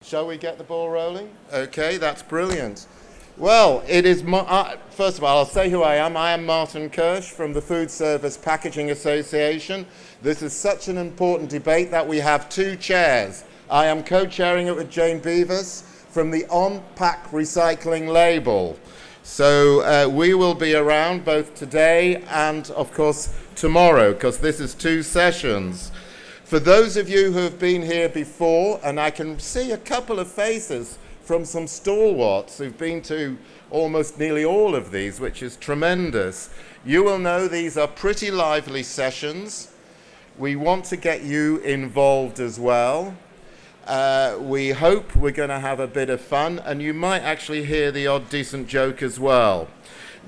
Shall we get the ball rolling? Okay, that's brilliant. Well, it is, first of all, I'll say who I am. I am Martin Kersh from the Foodservice Packaging Association. This is such an important debate that we have two chairs. I am co-chairing it with Jane Bevis from the On-Pack Recycling label. So we will be around both today and, of course, tomorrow, because this is two sessions. For those of you who have been here before, and I can see a couple of faces from some stalwarts who've been to almost nearly all of these, which is tremendous, you will know these are pretty lively sessions. We want to get you involved as well. We hope we're going to have a bit of fun, and you might actually hear the odd decent joke as well.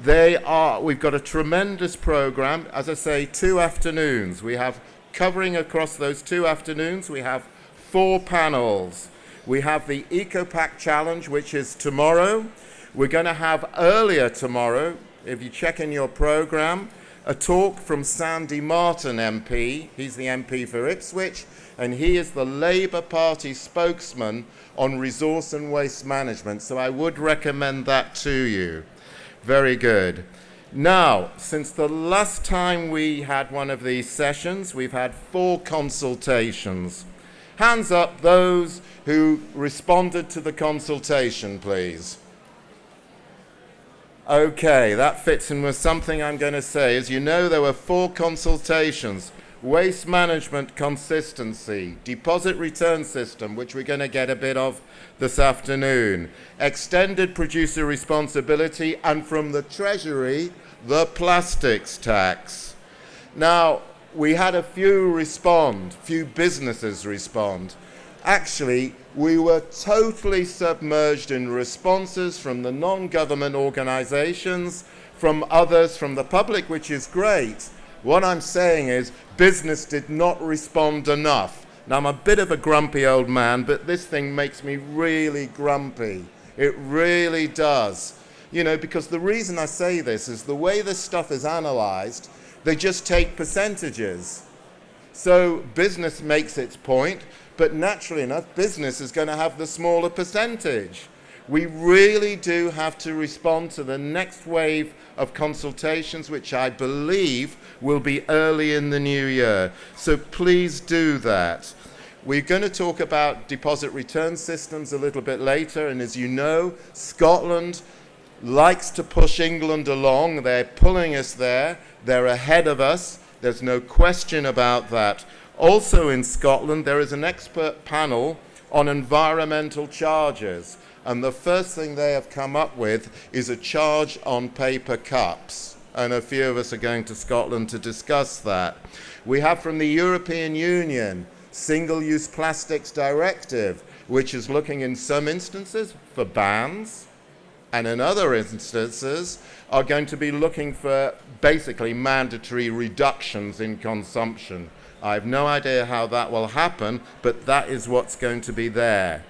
We've got a tremendous program. As I say, 2 afternoons. We have covering across those 2 afternoons, we have 4 panels. We have the EcoPack Challenge, which is tomorrow. We're going to have earlier tomorrow, if you check in your program, a talk from Sandy Martin MP. He's the MP for Ipswich, and he is the Labour Party spokesman on resource and waste management. So I would recommend that to you. Very good. Now, since the last time we had one of these sessions, we've had 4 consultations. Hands up those who responded to the consultation, please. Okay, that fits in with something I'm going to say. As you know, there were 4 consultations. Waste management consistency, deposit return system, which we're going to get a bit of this afternoon, extended producer responsibility, and from the Treasury, the plastics tax. Now, we had a few businesses respond. Actually, we were totally submerged in responses from the non-government organizations, from others, from the public, which is great. What I'm saying is business did not respond enough. Now, I'm a bit of a grumpy old man, but this thing makes me really grumpy. It really does. You know, because the reason I say this is the way this stuff is analyzed, they just take percentages. So business makes its point, but naturally enough, business is going to have the smaller percentage. We really do have to respond to the next wave of consultations, which I believe will be early in the new year. So please do that. We're going to talk about deposit return systems a little bit later, and as you know, Scotland likes to push England along. They're pulling us there. They're ahead of us. There's no question about that. Also in Scotland, there is an expert panel on environmental charges. And the first thing they have come up with is a charge on paper cups. And a few of us are going to Scotland to discuss that. We have from the European Union, Single-Use Plastics Directive, which is looking in some instances for bans, and in other instances are going to be looking for basically mandatory reductions in consumption. I have no idea how that will happen, but that is what's going to be there.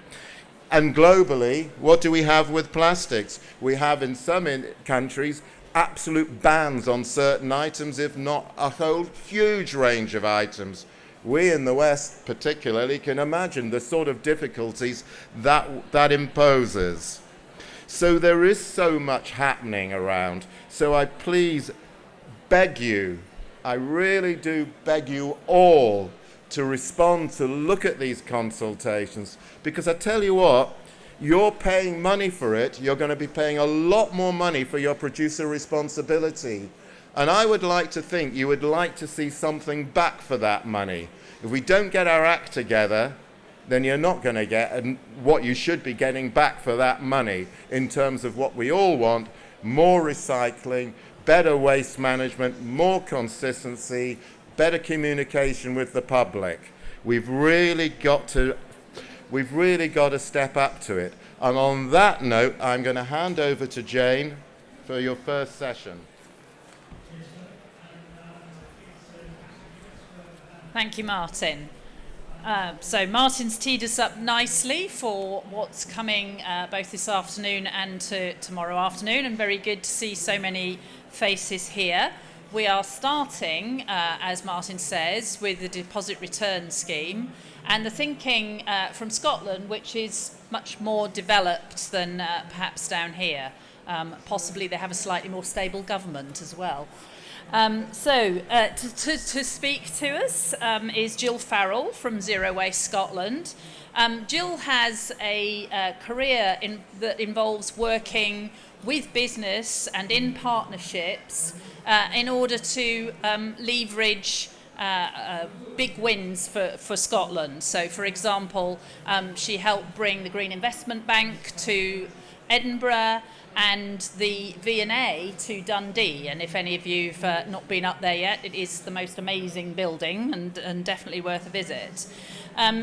And globally, what do we have with plastics? We have in some countries absolute bans on certain items, if not a whole huge range of items. We in the West particularly can imagine the sort of difficulties that imposes. So there is so much happening around. So I please beg you, I really do beg you all to respond, to look at these consultations, because I tell you what, you're paying money for it. You're going to be paying a lot more money for your producer responsibility. And I would like to think you would like to see something back for that money. If we don't get our act together, then you're not going to get what you should be getting back for that money in terms of what we all want: more recycling, better waste management, more consistency, better communication with the public. We've really got to step up to it. And on that note, I'm going to hand over to Jane for your first session. Thank you, Martin. So Martin's teed us up nicely for what's coming both this afternoon and tomorrow afternoon, and very good to see so many faces here. we are starting, as Martin says, with the deposit return scheme, and the thinking from Scotland, which is much more developed than perhaps down here. Possibly they have a slightly more stable government as well. To speak to us is Jill Farrell from Zero Waste Scotland. Jill has a career that involves working with business and in partnerships in order to leverage big wins for Scotland. So, for example, she helped bring the Green Investment Bank to Edinburgh and the V&A to Dundee. And if any of you have not been up there yet, it is the most amazing building and definitely worth a visit.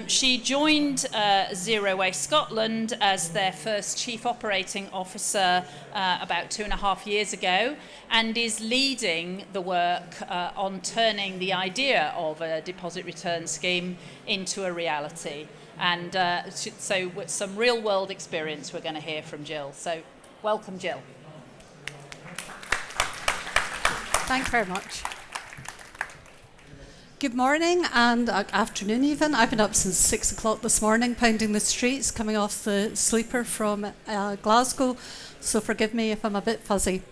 She joined Zero Waste Scotland as their first Chief Operating Officer about 2.5 years ago, and is leading the work on turning the idea of a deposit return scheme into a reality. And so with some real world experience we're going to hear from Jill. So welcome, Jill. Thanks very much. Good morning and afternoon even. I've been up since 6 o'clock this morning, pounding the streets, coming off the sleeper from Glasgow, so forgive me if I'm a bit fuzzy.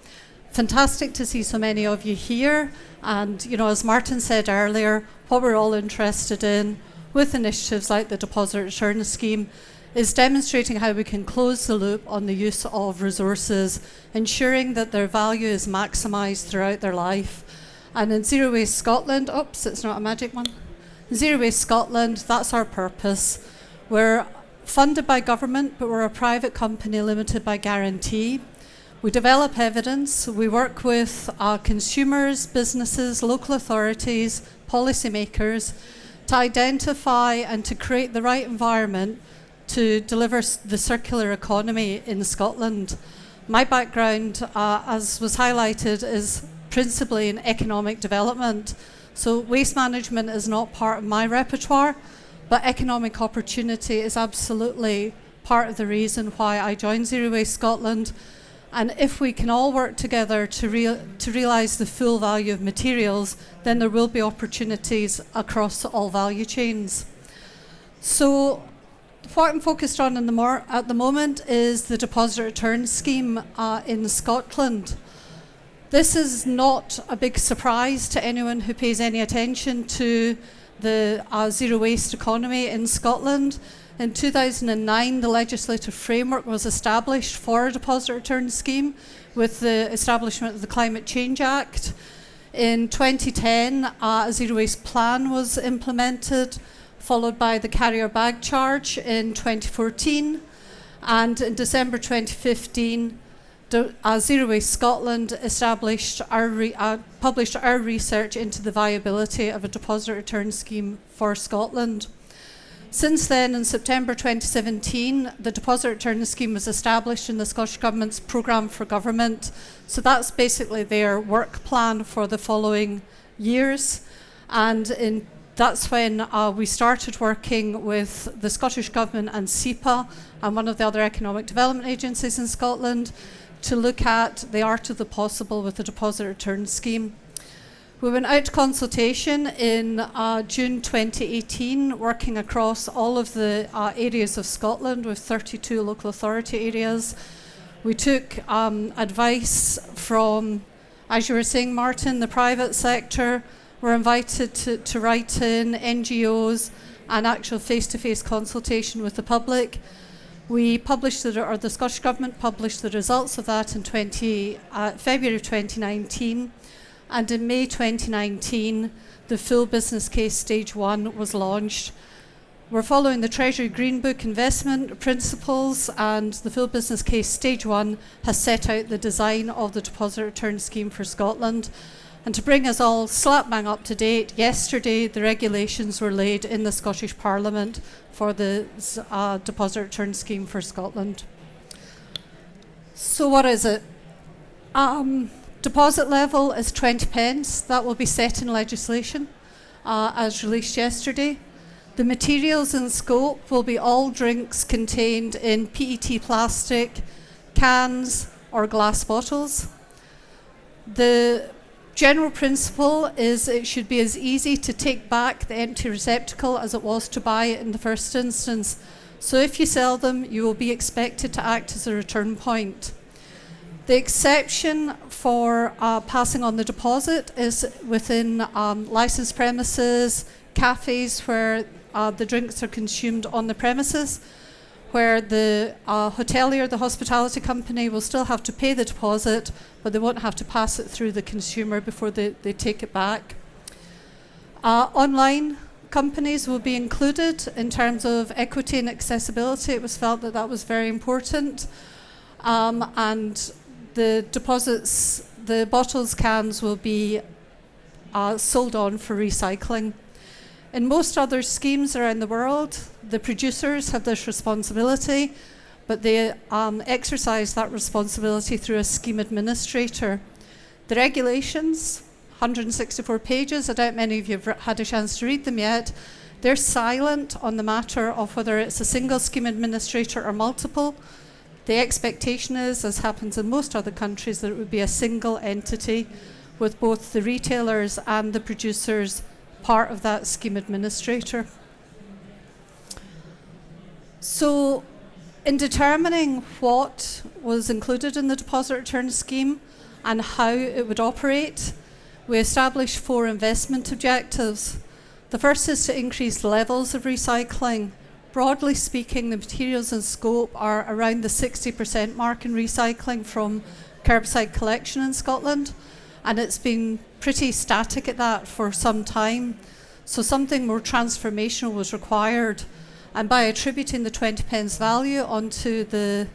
Fantastic to see so many of you here, and as Martin said earlier, what we're all interested in with initiatives like the Deposit Return Scheme is demonstrating how we can close the loop on the use of resources, ensuring that their value is maximised throughout their life. And in Zero Waste Scotland, it's not a magic one. Zero Waste Scotland, that's our purpose. We're funded by government, but we're a private company limited by guarantee. We develop evidence, we work with consumers, businesses, local authorities, policymakers to identify and to create the right environment to deliver the circular economy in Scotland. My background, as was highlighted, is principally in economic development. So waste management is not part of my repertoire, but economic opportunity is absolutely part of the reason why I joined Zero Waste Scotland. And if we can all work together to realise the full value of materials, then there will be opportunities across all value chains. So what I'm focused on at the moment is the deposit return scheme in Scotland. This is not a big surprise to anyone who pays any attention to the zero waste economy in Scotland. In 2009, the legislative framework was established for a deposit return scheme with the establishment of the Climate Change Act. In 2010, a zero waste plan was implemented, followed by the carrier bag charge in 2014. And in December 2015, Zero Waste Scotland published our research into the viability of a deposit return scheme for Scotland. Since then, in September 2017, the deposit return scheme was established in the Scottish Government's programme for government. So that's basically their work plan for the following years. And that's when we started working with the Scottish Government and SEPA and one of the other economic development agencies in Scotland to look at the art of the possible with the deposit return scheme. We went out to consultation in June 2018, working across all of the areas of Scotland with 32 local authority areas. We took advice from, as you were saying, Martin, the private sector. We're invited to write in NGOs and actual face-to-face consultation with the public. We published, the Scottish Government published the results of that in February of 2019. And in May 2019, the full business case stage 1 was launched. We're following the Treasury Green Book investment principles, and the full business case stage 1 has set out the design of the deposit return scheme for Scotland. And to bring us all slap bang up to date, yesterday the regulations were laid in the Scottish Parliament for the deposit return scheme for Scotland. So what is it? Deposit level is 20 pence. That will be set in legislation as released yesterday. The materials in scope will be all drinks contained in PET plastic, cans or glass bottles. The General principle is it should be as easy to take back the empty receptacle as it was to buy it in the first instance. So if you sell them, you will be expected to act as a return point. The exception for passing on the deposit is within licensed premises, cafes where the drinks are consumed on the premises, where the hotelier, the hospitality company, will still have to pay the deposit, but they won't have to pass it through the consumer before they take it back. Online companies will be included in terms of equity and accessibility. It was felt that that was very important. And the deposits, the bottles, cans will be sold on for recycling. In most other schemes around the world, the producers have this responsibility, but they exercise that responsibility through a scheme administrator. The regulations, 164 pages, I doubt many of you have had a chance to read them yet. They're silent on the matter of whether it's a single scheme administrator or multiple. The expectation is, as happens in most other countries, that it would be a single entity with both the retailers and the producers part of that scheme administrator. So in determining what was included in the deposit return scheme and how it would operate, we established 4 investment objectives. The first is to increase levels of recycling. Broadly speaking, the materials in scope are around the 60% mark in recycling from curbside collection in Scotland, and it's been pretty static at that for some time. So something more transformational was required, and by attributing the 20 pence value onto the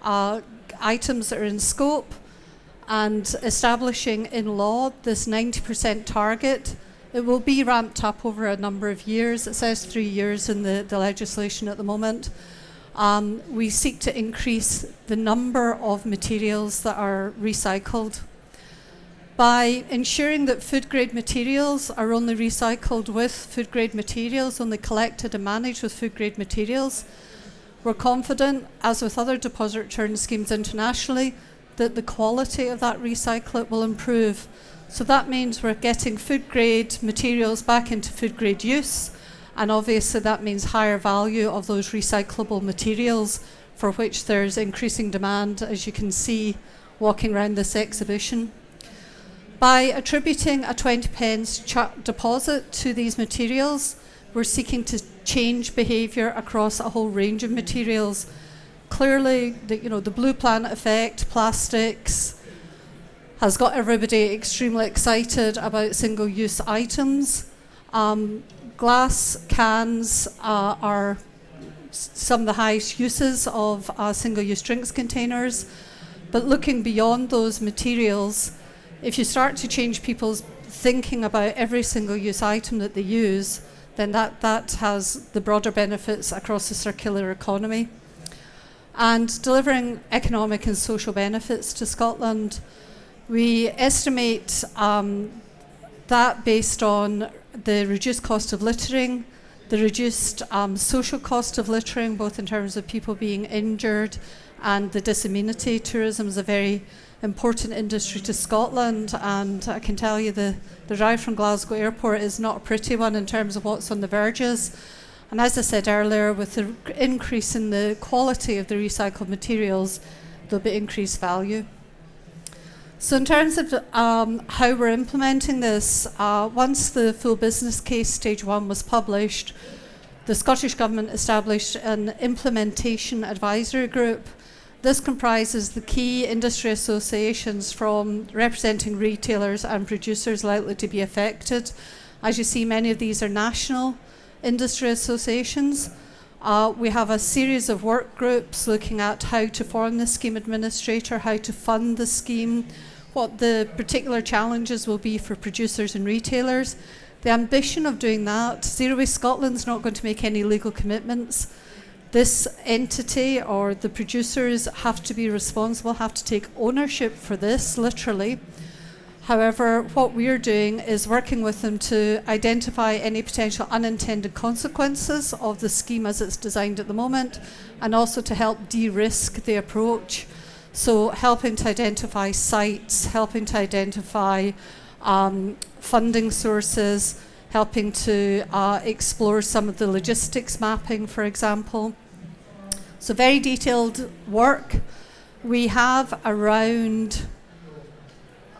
items that are in scope and establishing in law this 90% target, it will be ramped up over a number of years. It says 3 years in the legislation at the moment. We seek to increase the number of materials that are recycled. By ensuring that food-grade materials are only recycled with food-grade materials, only collected and managed with food-grade materials, we're confident, as with other deposit return schemes internationally, that the quality of that recyclate will improve. So that means we're getting food-grade materials back into food-grade use, and obviously that means higher value of those recyclable materials, for which there's increasing demand, as you can see walking around this exhibition. By attributing a 20 pence deposit to these materials, we're seeking to change behaviour across a whole range of materials. Clearly, the Blue Planet effect, plastics, has got everybody extremely excited about single-use items. Glass cans are some of the highest uses of single-use drinks containers. But looking beyond those materials, if you start to change people's thinking about every single-use item that they use, then that has the broader benefits across the circular economy. And delivering economic and social benefits to Scotland, we estimate that based on the reduced cost of littering, the reduced social cost of littering, both in terms of people being injured and the disamenity. Tourism is a very important industry to Scotland, and I can tell you the drive from Glasgow Airport is not a pretty one in terms of what's on the verges. And as I said earlier, with the increase in the quality of the recycled materials, there'll be increased value. So in terms of how we're implementing this, once the full business case stage 1 was published, the Scottish Government established an implementation advisory group. This comprises the key industry associations from representing retailers and producers likely to be affected. As you see, many of these are national industry associations. We have a series of work groups looking at how to form the scheme administrator, how to fund the scheme, what the particular challenges will be for producers and retailers. The ambition of doing that, Zero Waste Scotland's not going to make any legal commitments. This entity or the producers have to be responsible, have to take ownership for this, literally. However, what we're doing is working with them to identify any potential unintended consequences of the scheme as it's designed at the moment, and also to help de-risk the approach. So helping to identify sites, helping to identify funding sources, helping to explore some of the logistics mapping, for example. So very detailed work. We have around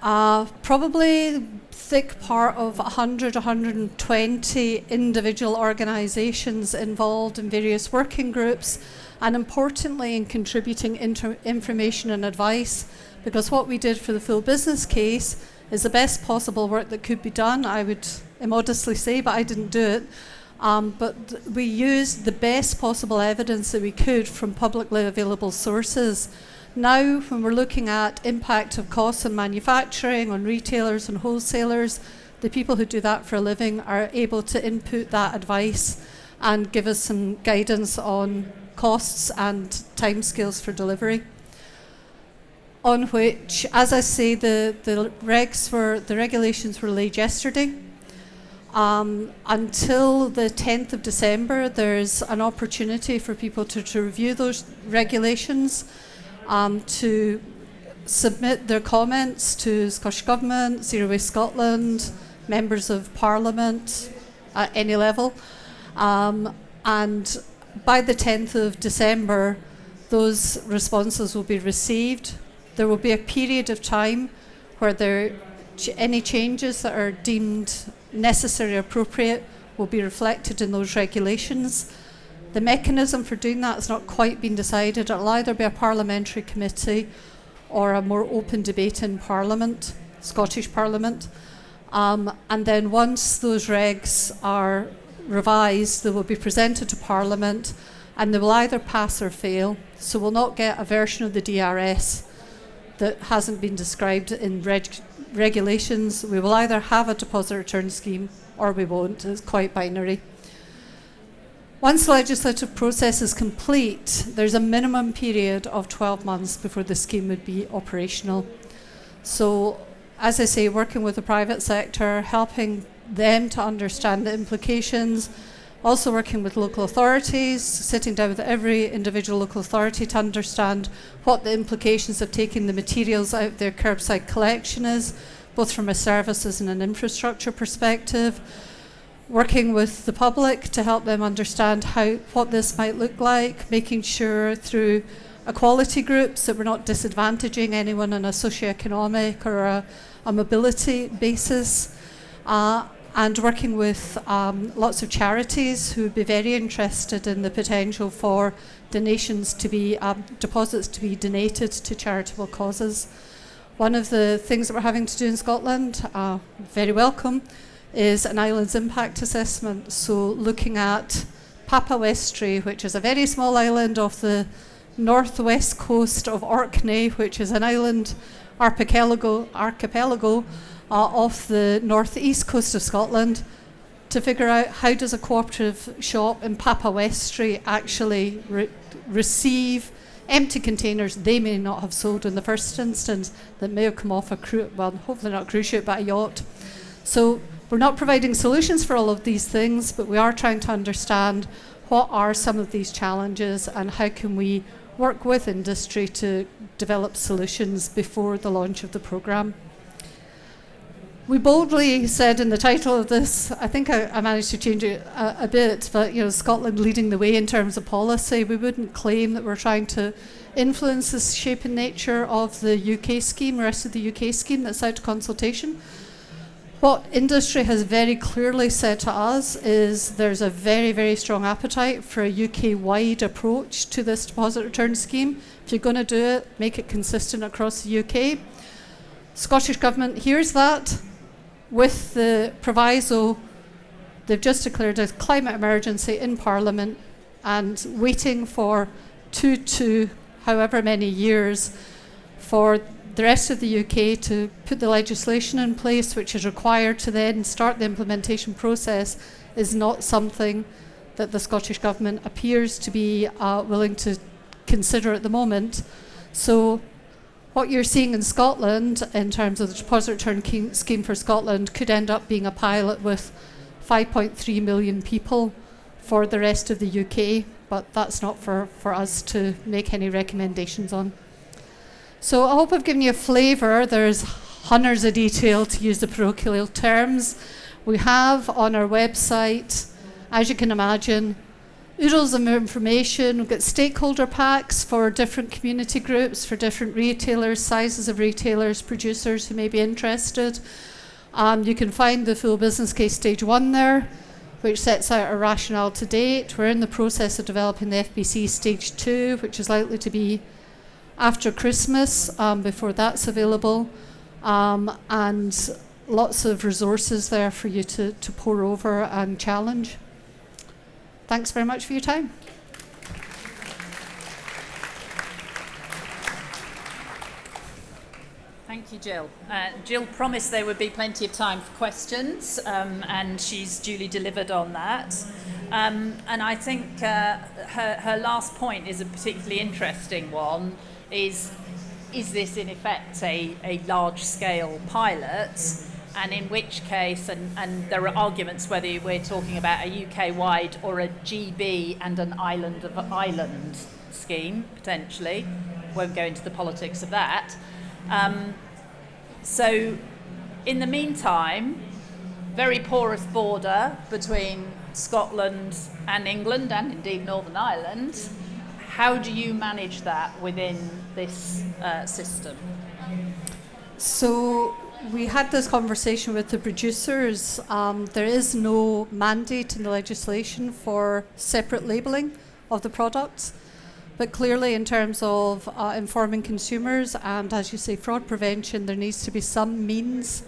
probably thick part of 100, 120 individual organisations involved in various working groups, and importantly in contributing information and advice, because what we did for the full business case is the best possible work that could be done, I would immodestly say, but I didn't do it. But we used the best possible evidence that we could from publicly available sources. Now, when we're looking at impact of costs on manufacturing, on retailers and wholesalers, the people who do that for a living are able to input that advice and give us some guidance on costs and timescales for delivery. On which, as I say, the regulations were laid yesterday. Until the 10th of December, there's an opportunity for people to review those regulations, to submit their comments to Scottish Government, Zero Waste Scotland, members of Parliament at any level. And by the 10th of December, those responses will be received. There will be a period of time where any changes that are deemed necessary or appropriate will be reflected in those regulations. The mechanism for doing that has not quite been decided. It'll either be a parliamentary committee or a more open debate in Parliament, Scottish Parliament. And then once those regs are revised, they will be presented to Parliament and they will either pass or fail. So we'll not get a version of the DRS that hasn't been described in regulations. We will either have a deposit return scheme or we won't. It's quite binary. Once the legislative process is complete, there's a minimum period of 12 months before the scheme would be operational. So, as I say, working with the private sector, helping them to understand the implications, also working with local authorities, sitting down with every individual local authority to understand what the implications of taking the materials out of their curbside collection is, both from a services and an infrastructure perspective. Working with the public to help them understand what this might look like, making sure through equality groups that we're not disadvantaging anyone on a socioeconomic or a mobility basis, and working with lots of charities who would be very interested in the potential for donations to be, deposits to be donated to charitable causes. One of the things that we're having to do in Scotland, very welcome, is an island's impact assessment. So looking at Papa Westray, which is a very small island off the northwest coast of Orkney, which is an island archipelago off the northeast coast of Scotland, to figure out how does a cooperative shop in Papa Westray actually receive empty containers they may not have sold in the first instance that may have come off a cruise, well, hopefully not a cruise ship, but a yacht. So we're not providing solutions for all of these things, but we are trying to understand what are some of these challenges and how can we work with industry to develop solutions before the launch of the programme. We boldly said in the title of this, I think I managed to change it a bit, but Scotland leading the way in terms of policy. We wouldn't claim that we're trying to influence the shape and nature of the UK scheme, the rest of the UK scheme that's out to consultation. What industry has very clearly said to us is there's a very, very strong appetite for a UK-wide approach to this deposit return scheme. If you're going to do it, make it consistent across the UK. Scottish Government hears that. With the proviso, they've just declared a climate emergency in Parliament and waiting for however many years for the rest of the UK to put the legislation in place, which is required to then start the implementation process, is not something that the Scottish Government appears to be willing to consider at the moment. So what you're seeing in Scotland in terms of the deposit return scheme for Scotland could end up being a pilot with 5.3 million people for the rest of the UK, but that's not for us to make any recommendations on. So I hope I've given you a flavour. There's hundreds of detail, to use the parochial terms. We have on our website, as you can imagine, oodles of information. We've got stakeholder packs for different community groups, for different retailers, sizes of retailers, producers who may be interested. You can find the full business case stage 1 there, which sets out our rationale to date. We're in the process of developing the FBC stage 2, which is likely to be after Christmas, before that's available. And lots of resources there for you to pore over and challenge. Thanks very much for your time. Thank you, Jill. Jill promised there would be plenty of time for questions, and she's duly delivered on that. And I think her last point is a particularly interesting one, is this in effect a large-scale pilot? And in which case, and there are arguments whether we're talking about a UK-wide or a GB and an island of island scheme, potentially. Won't go into the politics of that. So, in the meantime, very porous border between Scotland and England, and indeed Northern Ireland. How do you manage that within this system? So we had this conversation with the producers. There is no mandate in the legislation for separate labelling of the products. But clearly, in terms of informing consumers and, as you say, fraud prevention, there needs to be some means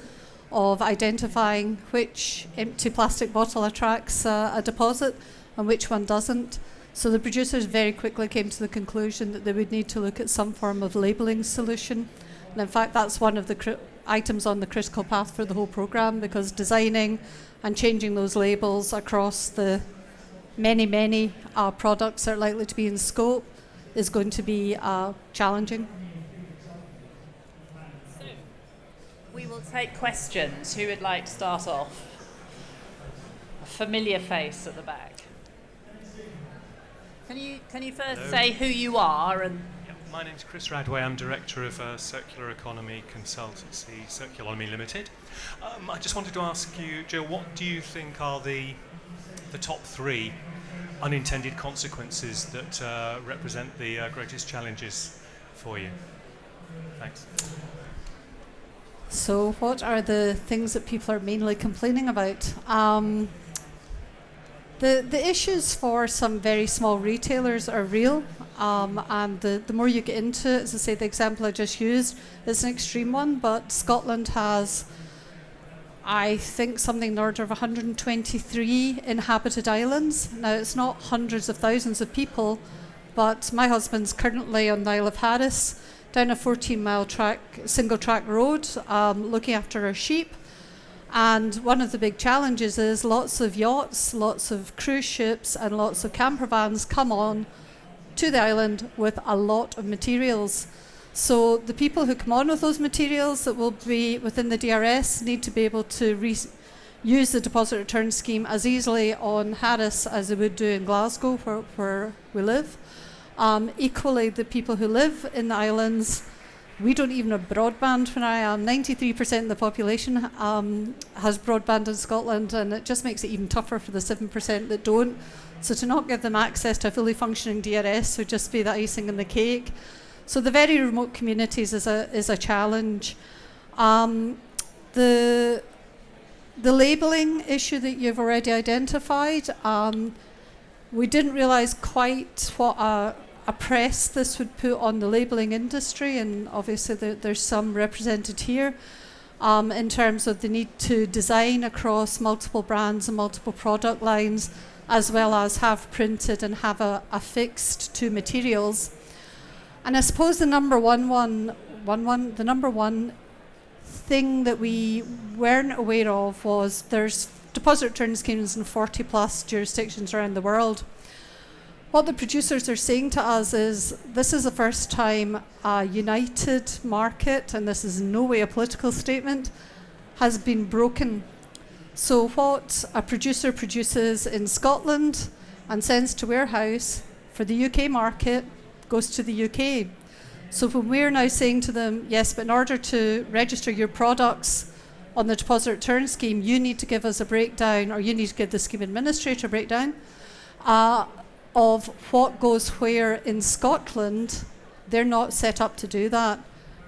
of identifying which empty plastic bottle attracts a deposit and which one doesn't. So the producers very quickly came to the conclusion that they would need to look at some form of labelling solution. And in fact, that's one of the items on the critical path for the whole programme, because designing and changing those labels across the many products that are likely to be in scope is going to be challenging. So, we will take questions. Who would like to start off? A familiar face at the back. Can you first say who you are? And my name's Chris Radway. I'm Director of Circular Economy Consultancy, Circulonomy Limited. I just wanted to ask you, Jill, what do you think are the top 3 unintended consequences that represent the greatest challenges for you? Thanks. So what are the things that people are mainly complaining about? The issues for some very small retailers are real, and the more you get into it, as I say, the example I just used is an extreme one, but Scotland has, I think, something in the order of 123 inhabited islands. Now, it's not hundreds of thousands of people, but my husband's currently on the Isle of Harris, down a 14-mile single track road, looking after our sheep. And one of the big challenges is lots of yachts, lots of cruise ships, and lots of camper vans come on to the island with a lot of materials. So the people who come on with those materials that will be within the DRS need to be able to use the deposit return scheme as easily on Harris as they would do in Glasgow, where we live. Equally, the people who live in the islands, we don't even have broadband where I am. 93% of the population has broadband in Scotland, and it just makes it even tougher for the 7% that don't. So to not give them access to a fully functioning DRS would just be the icing on the cake. So the very remote communities is a challenge. The labelling issue that you've already identified, we didn't realise quite what a press this would put on the labelling industry, and obviously there's some represented here, in terms of the need to design across multiple brands and multiple product lines, as well as have printed and have a fixed to materials. And I suppose the number one thing that we weren't aware of was there's deposit return schemes in 40 plus jurisdictions around the world. What the producers are saying to us is this is the first time a united market, and this is in no way a political statement, has been broken. So what a producer produces in Scotland and sends to warehouse for the UK market goes to the UK. So when we're now saying to them, yes, but in order to register your products on the deposit return scheme, you need to give us a breakdown, or you need to give the scheme administrator a breakdown of what goes where in Scotland. They're not set up to do that,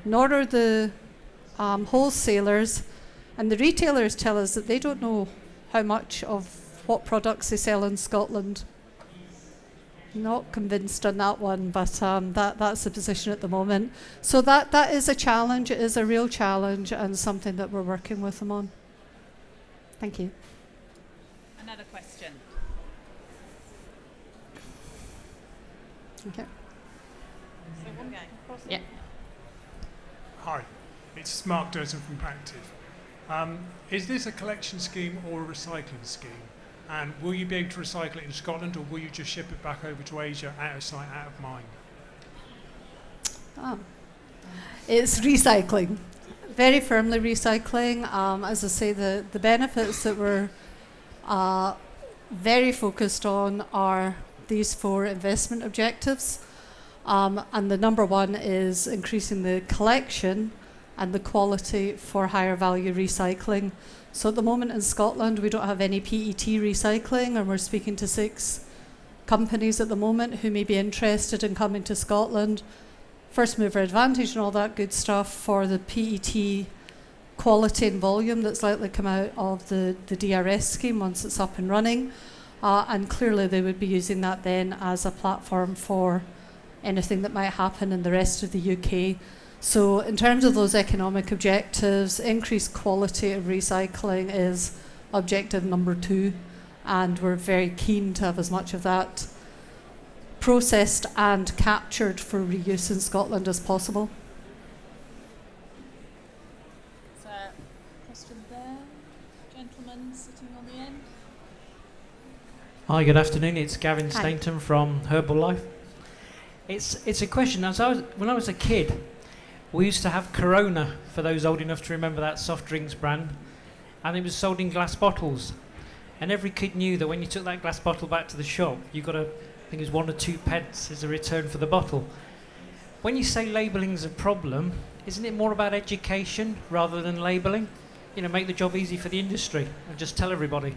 nor are the wholesalers, and the retailers tell us that they don't know how much of what products they sell in Scotland. Not convinced on that one, but that's the position at the moment. So that is a challenge. It is a real challenge, and something that we're working with them on. Thank you. Another question. Okay. So one guy. Yeah. Hi, it's Mark Durson from Practive. Is this a collection scheme or a recycling scheme? And will you be able to recycle it in Scotland, or will you just ship it back over to Asia, out of sight, out of mind? It's recycling, very firmly recycling. As I say, the benefits that we're very focused on are these 4 investment objectives. And the number one is increasing the collection and the quality for higher value recycling. So at the moment in Scotland, we don't have any PET recycling, and we're speaking to 6 companies at the moment who may be interested in coming to Scotland. First mover advantage and all that good stuff for the PET quality and volume that's likely to come out of the DRS scheme once it's up and running. And clearly they would be using that then as a platform for anything that might happen in the rest of the UK. So in terms of those economic objectives, increased quality of recycling is objective number 2, and we're very keen to have as much of that processed and captured for reuse in Scotland as possible. So, question there, gentleman sitting on the end. Hi, good afternoon. It's Gavin Stainton from Herbalife. It's a question. When I was a kid, we used to have Corona, for those old enough to remember that soft drinks brand, and it was sold in glass bottles. And every kid knew that when you took that glass bottle back to the shop, you got I think it was 1 or 2 pence as a return for the bottle. When you say labelling's a problem, isn't it more about education rather than labelling? Make the job easy for the industry and just tell everybody.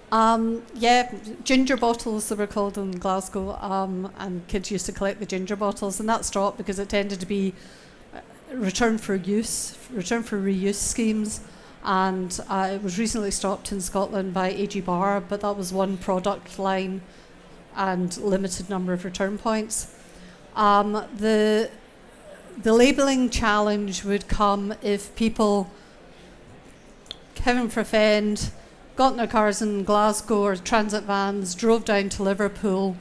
Yeah, ginger bottles, they were called in Glasgow, and kids used to collect the ginger bottles, and that stopped because it tended to be return for reuse schemes, and it was recently stopped in Scotland by AG Barr, but that was one product line and limited number of return points. The labelling challenge would come if people, heaven forfend, got in their cars in Glasgow or transit vans, drove down to Liverpool,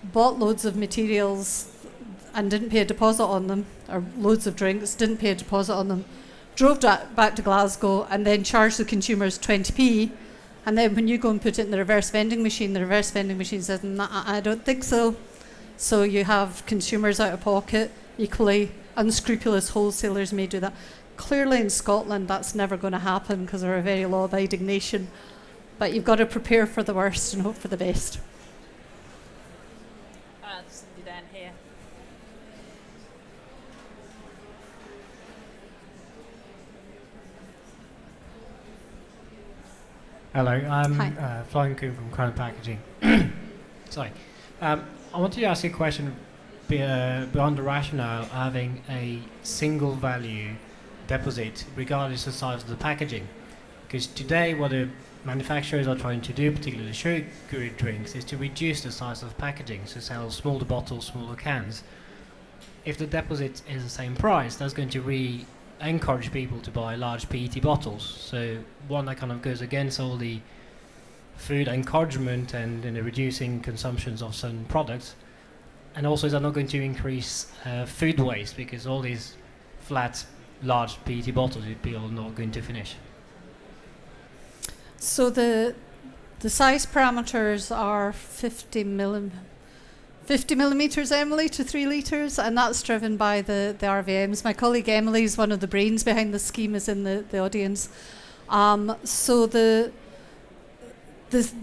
bought loads of materials and didn't pay a deposit on them, or loads of drinks, didn't pay a deposit on them, drove back to Glasgow and then charged the consumers 20p, and then when you go and put it in the reverse vending machine says, nah, I don't think so. So you have consumers out of pocket. Equally, unscrupulous wholesalers may do that. Clearly in Scotland that's never going to happen because we're a very law-abiding nation, but you've got to prepare for the worst and hope for the best. Somebody down here. Hello, I'm Flying Coon from Crown Packaging. Sorry. I wanted to ask you a question beyond the rationale of having a single value deposit regardless of the size of the packaging. Because today what the manufacturers are trying to do, particularly the sugary drinks, is to reduce the size of packaging, so sell smaller bottles, smaller cans. If the deposit is the same price, that's going to encourage people to buy large PET bottles. So one that kind of goes against all the food encouragement and reducing consumptions of certain products. And also is that not going to increase food waste, because all these flat, large PET bottles people are not going to finish. So the size parameters are 50 millimetres, Emily, to 3 litres, and that's driven by the RVMs. My colleague Emily is one of the brains behind the scheme, is in the audience. So the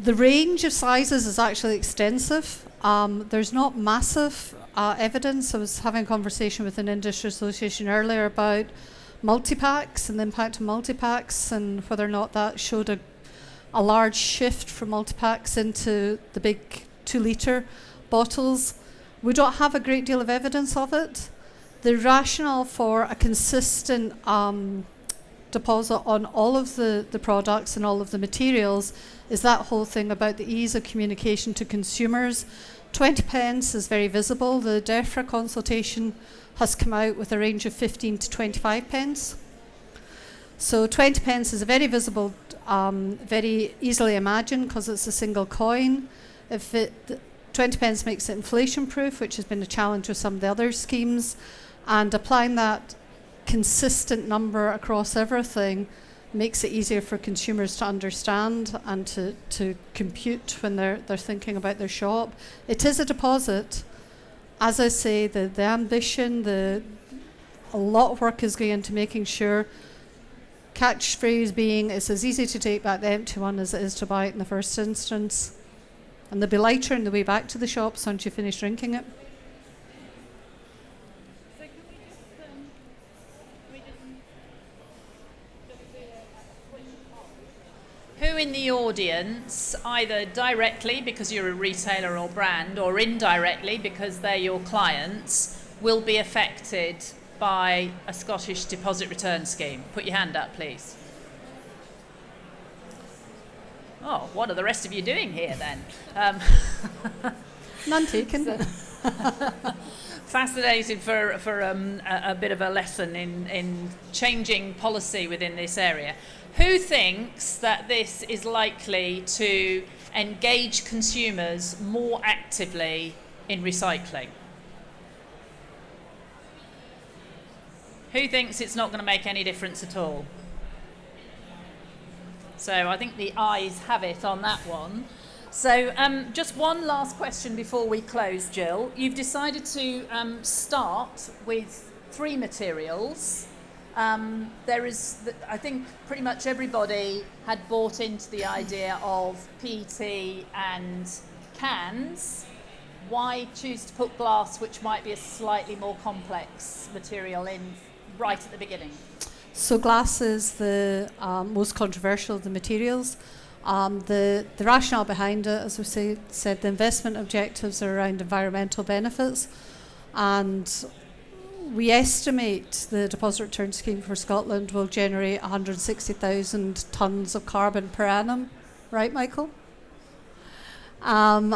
range of sizes is actually extensive. There's not massive evidence. I was having a conversation with an industry association earlier about multi-packs and the impact of multi-packs and whether or not that showed a large shift from multi-packs into the big 2-litre bottles. We don't have a great deal of evidence of it. The rationale for a consistent deposit on all of the products and all of the materials is that whole thing about the ease of communication to consumers. 20 pence is very visible. The DEFRA consultation has come out with a range of 15 to 25 pence. So 20 pence is a very visible, very easily imagined because it's a single coin. 20 pence makes it inflation proof, which has been a challenge with some of the other schemes, and applying that consistent number across everything makes it easier for consumers to understand and to compute when they're thinking about their shop. It is a deposit. As I say, the ambition, a lot of work is going into making sure, catchphrase being, it's as easy to take back the empty one as it is to buy it in the first instance. And they'll be lighter on the way back to the shops once you finish drinking it. Who in the audience, either directly because you're a retailer or brand, or indirectly because they're your clients, will be affected by a Scottish deposit return scheme? Put your hand up, please. Oh, what are the rest of you doing here then? None taken. Fascinated for a bit of a lesson in changing policy within this area. Who thinks that this is likely to engage consumers more actively in recycling? Who thinks it's not going to make any difference at all? So I think the ayes have it on that one. So just one last question before we close, Jill. You've decided to start with 3 materials. There is, I think pretty much everybody had bought into the idea of PET and cans. Why choose to put glass, which might be a slightly more complex material, in right at the beginning? So glass is the most controversial of the materials. The rationale behind it, as we said, the investment objectives are around environmental benefits, and we estimate the deposit return scheme for Scotland will generate 160,000 tonnes of carbon per annum. Right, Michael? And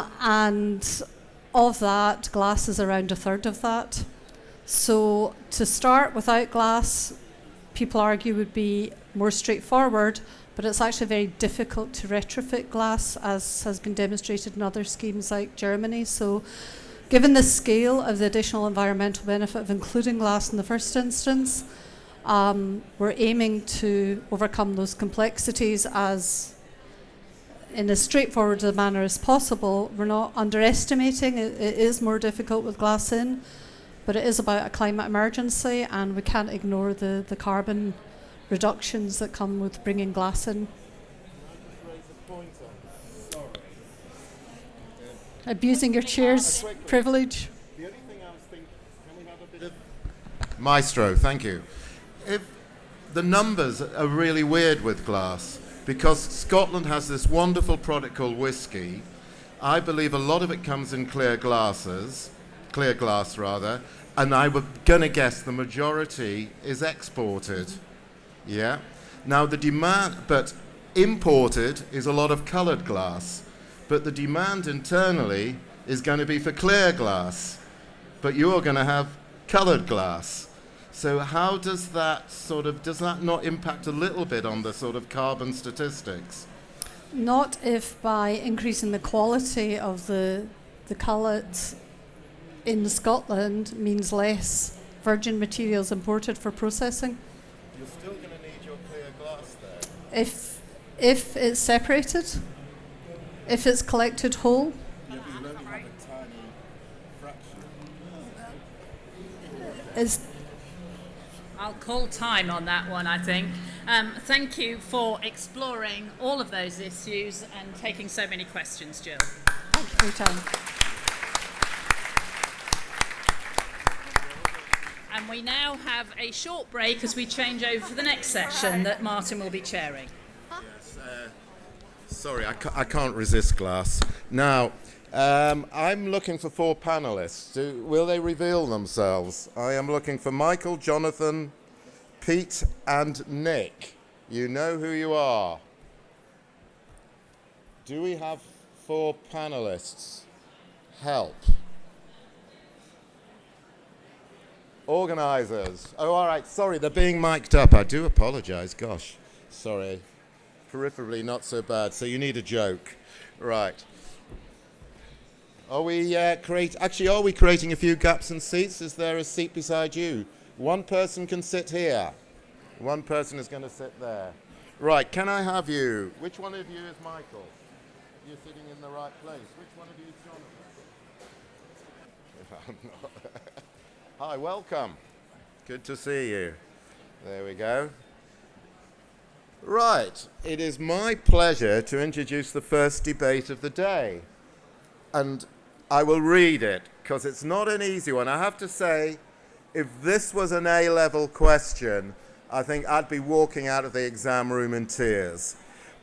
of that, glass is around a third of that. So to start without glass, people argue would be more straightforward, but it's actually very difficult to retrofit glass, as has been demonstrated in other schemes like Germany. So given the scale of the additional environmental benefit of including glass in the first instance, we're aiming to overcome those complexities as in as straightforward a manner as possible. We're not underestimating it. It is more difficult with glass in, but it is about a climate emergency, and we can't ignore the carbon reductions that come with bringing glass in. Abusing your chair's privilege. The only thing I was thinking, can we have a bit of Maestro, thank you. If the numbers are really weird with glass, because Scotland has this wonderful product called whiskey. I believe a lot of it comes in clear glass, and I was going to guess the majority is exported. Yeah. Now the demand, but imported is a lot of coloured glass, but the demand internally is going to be for clear glass, but you're going to have coloured glass. So how does that does that not impact a little bit on the sort of carbon statistics? Not if by increasing the quality of the cullet in Scotland means less virgin materials imported for processing. You're still going to need your clear glass there. If it's separated, if it's collected whole. Yeah, but you'll only have a tiny fraction. I'll call time on that one, I think. Thank you for exploring all of those issues and taking so many questions, Jill. Thank you for your time. And we now have a short break as we change over for the next session that Martin will be chairing. Yes, sorry, I can't resist glass. Now, I'm looking for 4 panelists. Will they reveal themselves? I am looking for Michael, Jonathan, Pete, and Nick. You know who you are. Do we have 4 panelists? Help. Organisers. Oh, all right. Sorry, they're being mic'd up. I do apologise. Gosh. Sorry. Peripherally, not so bad. So you need a joke. Right. Are we creating a few gaps and seats? Is there a seat beside you? One person can sit here. One person is going to sit there. Right. Can I have you? Which one of you is Michael? You're sitting in the right place. Which one of you is Jonathan? Hi, welcome. Good to see you. There we go. Right, it is my pleasure to introduce the first debate of the day. And I will read it, because it's not an easy one. I have to say, if this was an A-level question, I think I'd be walking out of the exam room in tears.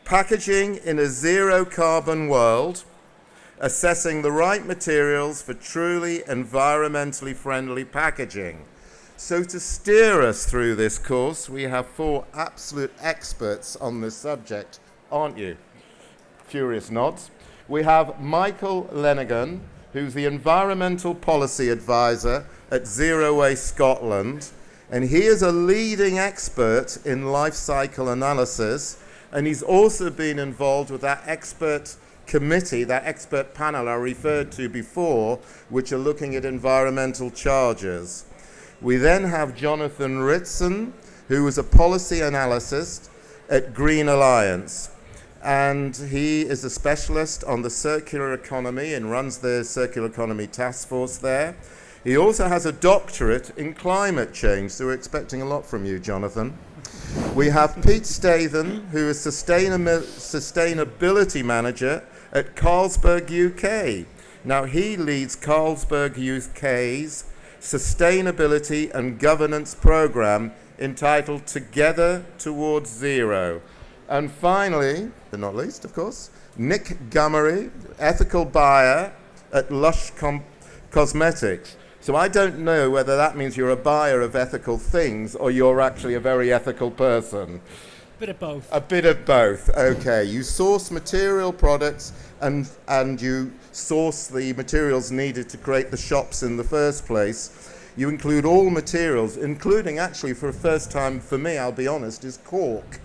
Packaging in a zero-carbon world, assessing the right materials for truly environmentally friendly packaging. So to steer us through this course, we have 4 absolute experts on this subject, aren't you? Furious nods. We have Michael Lenaghan, who's the Environmental Policy Advisor at Zero Waste Scotland, and he is a leading expert in life cycle analysis, and he's also been involved with that expert committee, that expert panel I referred to before, which are looking at environmental charges. We then have Jonathan Ritson, who is a policy analyst at Green Alliance, and he is a specialist on the circular economy and runs the circular economy task force there. He also has a doctorate in climate change, so we're expecting a lot from you, Jonathan. We have Pete Statham, who is sustainability manager at Carlsberg UK. Now, he leads Carlsberg UK's sustainability and governance program entitled Together Towards Zero. And finally, but not least, of course, Nick Gumery, ethical buyer at Lush Cosmetics. So I don't know whether that means you're a buyer of ethical things or you're actually a very ethical person. Bit of both. A bit of both. Okay. You source material products and you source the materials needed to create the shops in the first place. You include all materials, including actually for the first time for me, I'll be honest, is cork.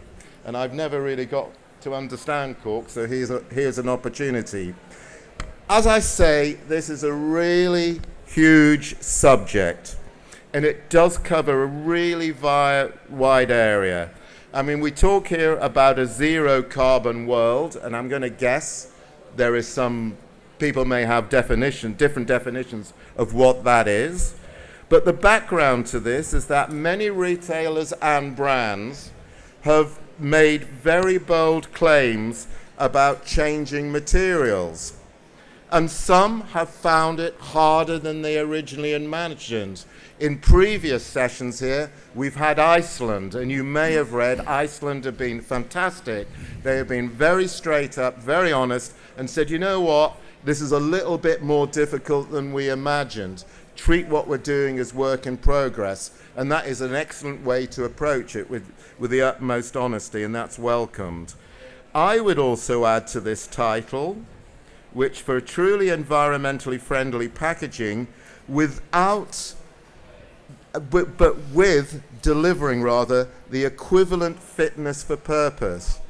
And I've never really got to understand cork, so here's an opportunity. As I say, this is a really huge subject, and it does cover a really wide area. I mean, we talk here about a zero carbon world, and I'm going to guess there is some people may have different definitions of what that is. But the background to this is that many retailers and brands have made very bold claims about changing materials. And some have found it harder than they originally imagined. In previous sessions here, we've had Iceland, and you may have read Iceland have been fantastic. They have been very straight up, very honest, and said, you know what, this is a little bit more difficult than we imagined. Treat what we're doing as work in progress. And that is an excellent way to approach it with the utmost honesty, and that's welcomed. I would also add to this title, which for truly environmentally friendly packaging, with delivering the equivalent fitness for purpose.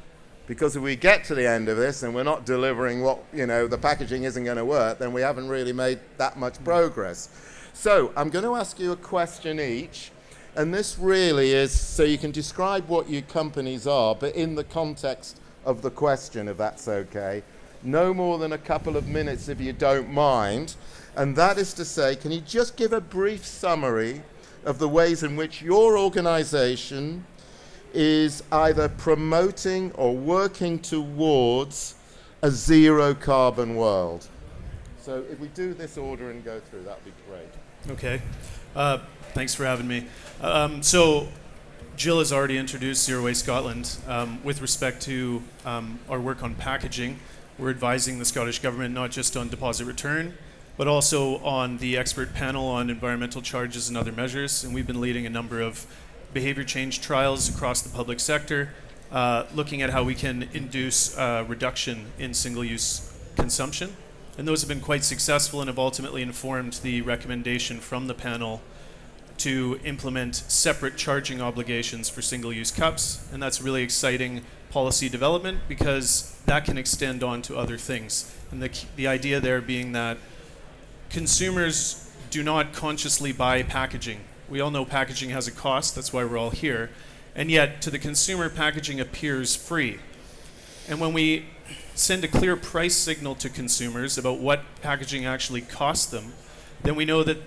Because if we get to the end of this and we're not delivering what, the packaging isn't going to work, then we haven't really made that much progress. So I'm going to ask you a question each, and this really is so you can describe what your companies are, but in the context of the question, if that's okay. No more than a couple of minutes if you don't mind. And that is to say, can you just give a brief summary of the ways in which your organization is either promoting or working towards a zero carbon world? So if we do this order and go through, that'd be great. Okay. Thanks for having me. So Jill has already introduced Zero Waste Scotland. With respect to our work on packaging, we're advising the Scottish Government not just on deposit return, but also on the expert panel on environmental charges and other measures. And we've been leading a number of behavior change trials across the public sector, looking at how we can induce reduction in single-use consumption. And those have been quite successful and have ultimately informed the recommendation from the panel to implement separate charging obligations for single-use cups. And that's really exciting policy development because that can extend on to other things. And the idea there being that consumers do not consciously buy packaging. We all know packaging has a cost, that's why we're all here. And yet, to the consumer, packaging appears free. And when we send a clear price signal to consumers about what packaging actually costs them, then we know that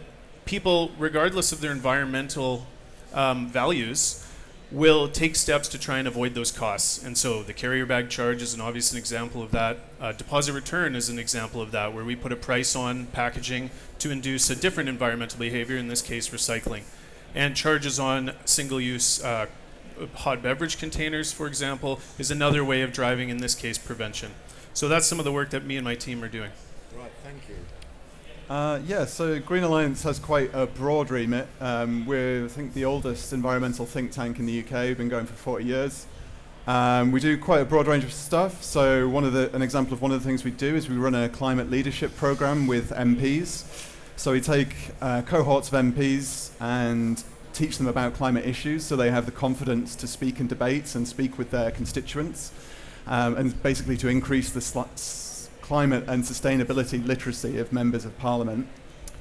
people, regardless of their environmental values, will take steps to try and avoid those costs. And so the carrier bag charge is an obvious example of that. Deposit return is an example of that, where we put a price on packaging to induce a different environmental behavior, in this case recycling. And charges on single-use hot beverage containers, for example, is another way of driving, in this case, prevention. So that's some of the work that me and my team are doing. Right, thank you. Yeah, so Green Alliance has quite a broad remit. We're, I think, the oldest environmental think tank in the UK. We've been going for 40 years. We do quite a broad range of stuff. So an example of one of the things we do is we run a climate leadership program with MPs. So we take cohorts of MPs and teach them about climate issues so they have the confidence to speak in debates and speak with their constituents, and basically to increase the climate and sustainability literacy of members of Parliament.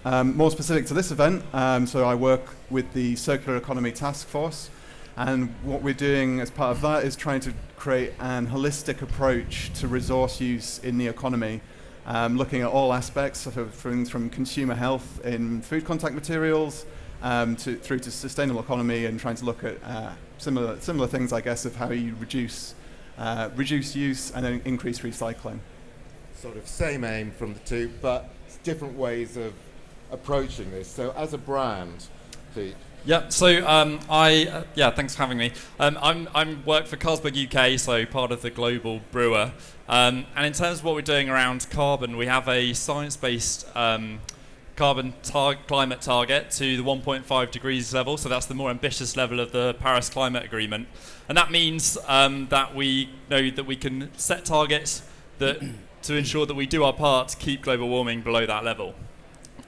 More specific to this event, so I work with the Circular Economy Task Force, and what we're doing as part of that is trying to create an holistic approach to resource use in the economy, looking at all aspects from consumer health in food contact materials through to sustainable economy, and trying to look at similar things, I guess, of how you reduce use and then increase recycling. Sort of same aim from the two, but different ways of approaching this. So as a brand, Pete. Yeah, so thanks for having me. I'm work for Carlsberg UK, so part of the global brewer. And in terms of what we're doing around carbon, we have a science-based climate target to the 1.5 degrees level, so that's the more ambitious level of the Paris Climate Agreement. And that means that we know that we can set targets that to ensure that we do our part to keep global warming below that level.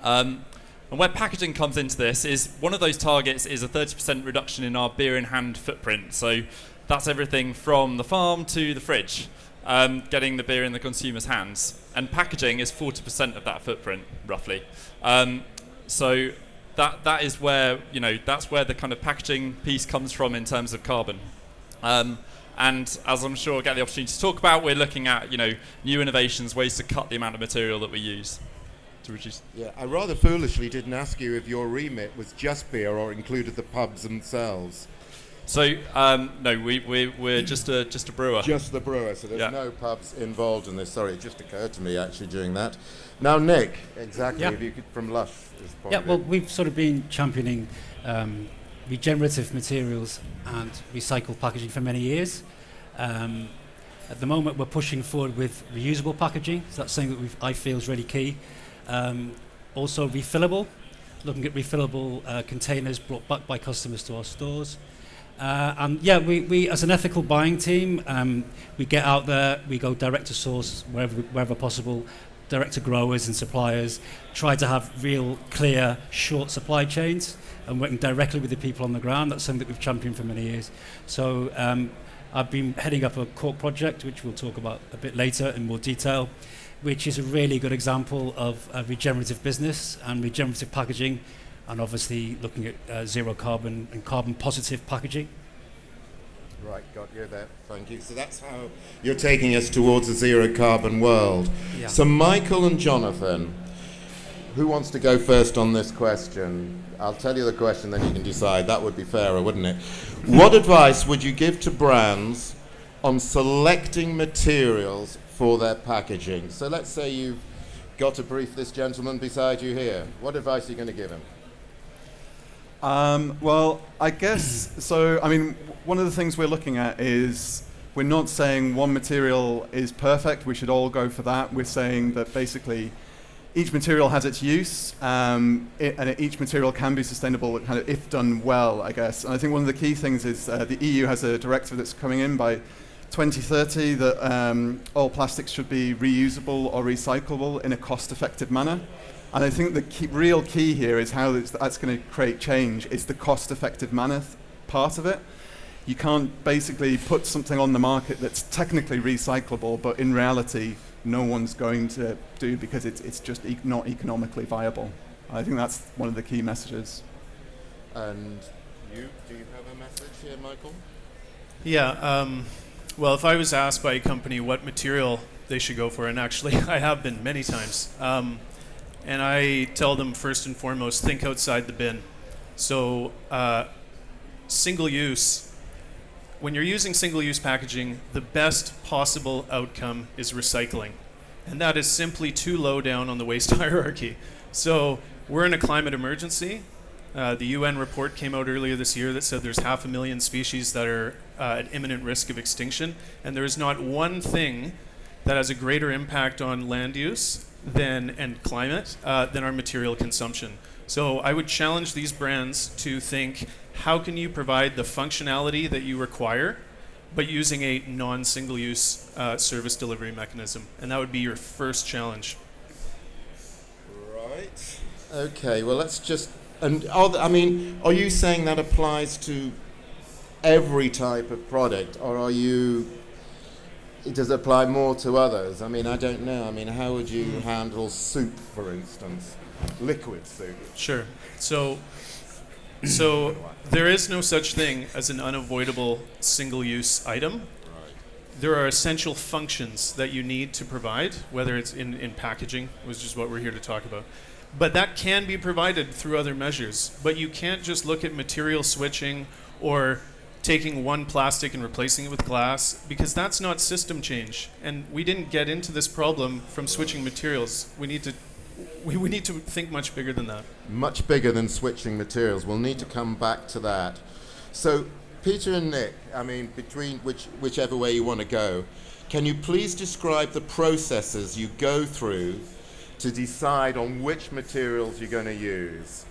And where packaging comes into this is one of those targets is a 30% reduction in our beer in hand footprint. So that's everything from the farm to the fridge, getting the beer in the consumer's hands. And packaging is 40% of that footprint, roughly. So that is where, that's where the kind of packaging piece comes from in terms of carbon. And as I'm sure I'll get the opportunity to talk about, we're looking at, new innovations, ways to cut the amount of material that we use to reduce. Yeah, I rather foolishly didn't ask you if your remit was just beer or included the pubs themselves. So, no, we're just a brewer. Just the brewer, so there's no pubs involved in this. Sorry, it just occurred to me actually during that. Now, Nick, exactly, if you could, from Lush. Well, we've sort of been championing regenerative materials and recycled packaging for many years. At the moment, we're pushing forward with reusable packaging, so that's something that I feel is really key. Also refillable, looking at refillable containers brought back by customers to our stores. We as an ethical buying team, we get out there, we go direct to source wherever possible, direct to growers and suppliers, try to have real, clear, short supply chains, and working directly with the people on the ground. That's something that we've championed for many years. So I've been heading up a cork project, which we'll talk about a bit later in more detail, which is a really good example of a regenerative business and regenerative packaging, and obviously looking at zero carbon and carbon positive packaging. Right, got you there. Thank you. So that's how you're taking us towards a zero carbon world. Yeah. So Michael and Jonathan, who wants to go first on this question? I'll tell you the question, then you can decide. That would be fairer, wouldn't it? What advice would you give to brands on selecting materials for their packaging? So let's say you've got to brief this gentleman beside you here. What advice are you going to give him? Well, I guess, so, I mean, one of the things we're looking at is we're not saying one material is perfect, we should all go for that. We're saying that basically each material has its use, and each material can be sustainable kind of if done well, I guess. And I think one of the key things is the EU has a directive that's coming in by 2030 that all plastics should be reusable or recyclable in a cost-effective manner. And I think the real key here is how that's going to create change. It's the cost-effective manner part of it. You can't basically put something on the market that's technically recyclable, but in reality, no one's going to do because it's just not economically viable. I think that's one of the key messages. And do you have a message here, Michael? Yeah, well, if I was asked by a company what material they should go for, and actually I have been many times, and I tell them first and foremost, think outside the bin. So single use, when you're using single-use packaging, the best possible outcome is recycling. And that is simply too low down on the waste hierarchy. So we're in a climate emergency. The UN report came out earlier this year that said there's 500,000 species that are at imminent risk of extinction. And there is not one thing that has a greater impact on land use and climate than our material consumption. So I would challenge these brands to think, how can you provide the functionality that you require, but using a non-single-use service delivery mechanism? And that would be your first challenge. Right. Okay, well, let's just... And are you saying that applies to every type of product, or does it apply more to others? I mean, I don't know. I mean, how would you handle soup, for instance? Liquid soup. Sure. So there is no such thing as an unavoidable single-use item. Right. There are essential functions that you need to provide, whether it's in packaging, which is what we're here to talk about. But that can be provided through other measures. But you can't just look at material switching or taking one plastic and replacing it with glass, because that's not system change. And we didn't get into this problem from switching materials. We need to think much bigger than that. Much bigger than switching materials. We'll need to come back to that. So, Peter and Nick, I mean, between whichever way you want to go, can you please describe the processes you go through to decide on which materials you're going to use?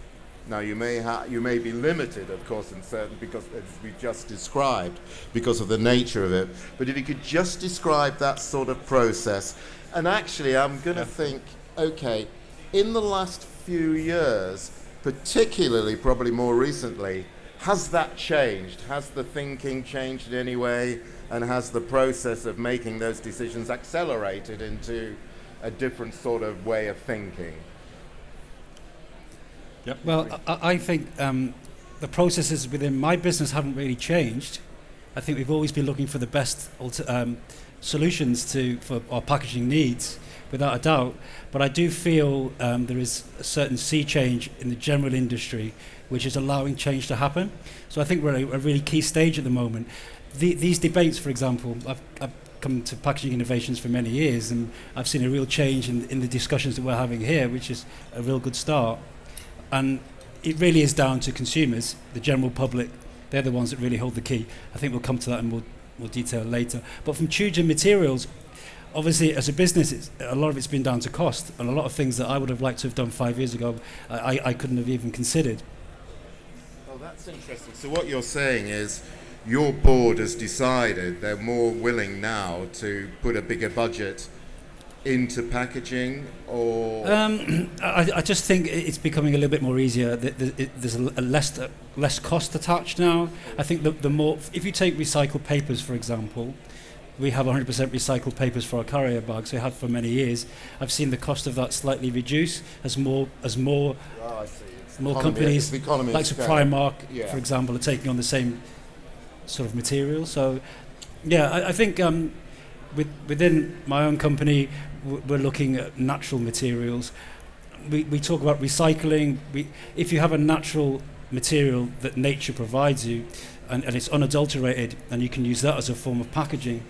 Now, you may be limited, of course, in certain, because as we just described, because of the nature of it. But if you could just describe that sort of process. And actually, I'm going to think, okay, in the last few years, particularly probably more recently, has that changed? Has the thinking changed in any way? And has the process of making those decisions accelerated into a different sort of way of thinking? Yep. Well, I think the processes within my business haven't really changed. I think we've always been looking for the best solutions for our packaging needs, without a doubt. But I do feel there is a certain sea change in the general industry, which is allowing change to happen. So I think we're at a really key stage at the moment. These debates, for example, I've come to packaging innovations for many years, and I've seen a real change in the discussions that we're having here, which is a real good start. And it really is down to consumers, the general public. They're the ones that really hold the key. I think we'll come to that in more detail later. But from Chuja Materials, obviously, as a business, a lot of it's been down to cost, and a lot of things that I would have liked to have done 5 years ago, I couldn't have even considered. Oh, that's interesting. So what you're saying is your board has decided they're more willing now to put a bigger budget into packaging, or I just think it's becoming a little bit more easier. There's a less cost attached now. I think the more, if you take recycled papers, for example, we have 100% recycled papers for our carrier bags. We have for many years. I've seen the cost of that slightly reduce as more companies like Primark, for example, are taking on the same sort of material. So, yeah, I think within my own company, we're looking at natural materials. We talk about recycling. If you have a natural material that nature provides you, and it's unadulterated, and you can use that as a form of packaging,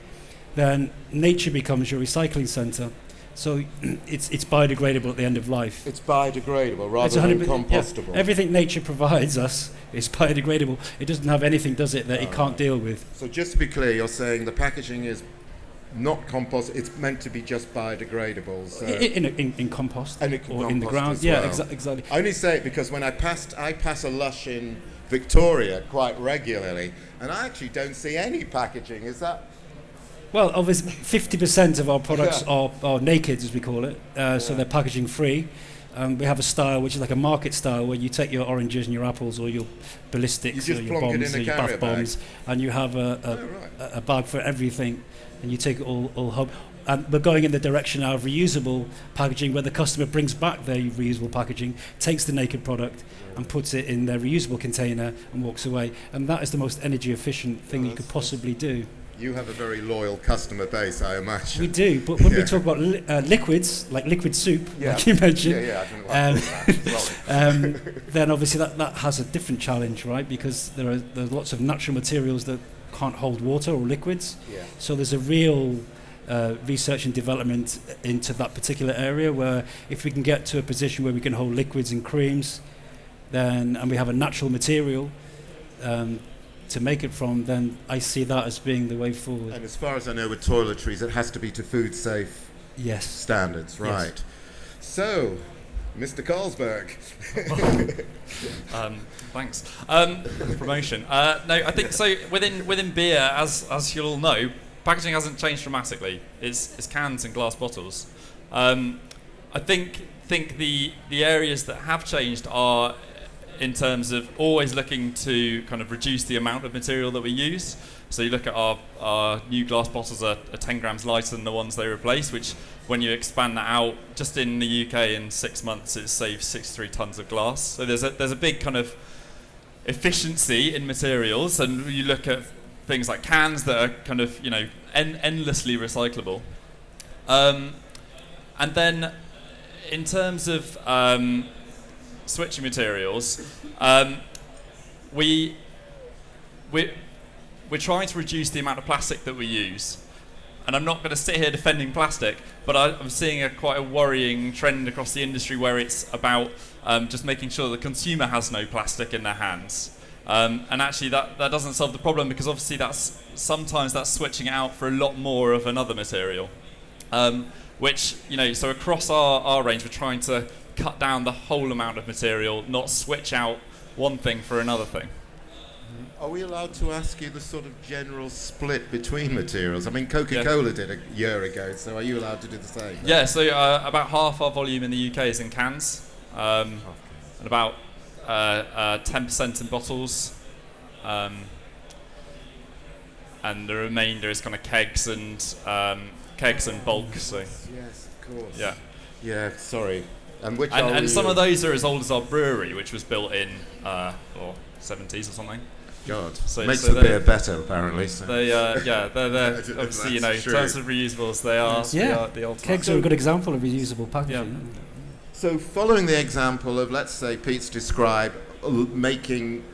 then nature becomes your recycling centre. So it's biodegradable at the end of life. It's biodegradable rather It's than 100% compostable. Yeah, everything nature provides us is biodegradable. It doesn't have anything, does it, that it can't deal with. So just to be clear, you're saying the packaging is not compost, it's meant to be just biodegradable. So In compost and it can or in the compost ground. as Yeah, well. exactly. I only say it because when I pass a Lush in Victoria quite regularly, and I actually don't see any packaging. Is that? Well, obviously, 50% of our products are naked, as we call it, so they're packaging free. We have a style which is like a market style where you take your oranges and your apples or your ballistics or your bombs or your bath bombs, and you have a bag for everything, and you take it all home. And we're going in the direction now of reusable packaging, where the customer brings back their reusable packaging, takes the naked product, and puts it in their reusable container and walks away. And that is the most energy efficient thing you could possibly do. You have a very loyal customer base, I imagine. We do, but when we talk about liquids, like liquid soup, like you mentioned, then obviously that has a different challenge, right? Because there's lots of natural materials that can't hold water or liquids. Yeah. So there's a real research and development into that particular area, where if we can get to a position where we can hold liquids and creams, and we have a natural material to make it from, then I see that as being the way forward. And as far as I know with toiletries, it has to be to food safe standards, right? Yes. So, Mr. Carlsberg. Thanks. Promotion. No, I think so. Within beer, as you'll all know, packaging hasn't changed dramatically. It's cans and glass bottles. I think the areas that have changed are in terms of always looking to kind of reduce the amount of material that we use. So you look at our new glass bottles are 10 grams lighter than the ones they replace, which when you expand that out, just in the UK in 6 months, it saves 63 tons of glass. So there's a big kind of efficiency in materials, and you look at things like cans that are kind of, endlessly recyclable. And then in terms of switching materials, we're trying to reduce the amount of plastic that we use. And I'm not going to sit here defending plastic, but I'm seeing quite a worrying trend across the industry where it's about just making sure the consumer has no plastic in their hands. And actually that doesn't solve the problem, because obviously sometimes that's switching it out for a lot more of another material. Which, so across our range, we're trying to cut down the whole amount of material, not switch out one thing for another thing. Are we allowed to ask you the sort of general split between materials? I mean, Coca-Cola did a year ago, so are you allowed to do the same? Yeah, so about half our volume in the UK is in cans, and about 10% in bottles, and the remainder is kind of kegs and bulk. So yes, of course. Yeah. Yeah. Sorry. And some of those are as old as our brewery, which was built in 70s or something. God, so makes the beer better apparently. So. They're obviously, in terms of reusables, they are the ultimate. Kegs are a good example of reusable packaging. Yeah. So following the example of, let's say, Pete's described making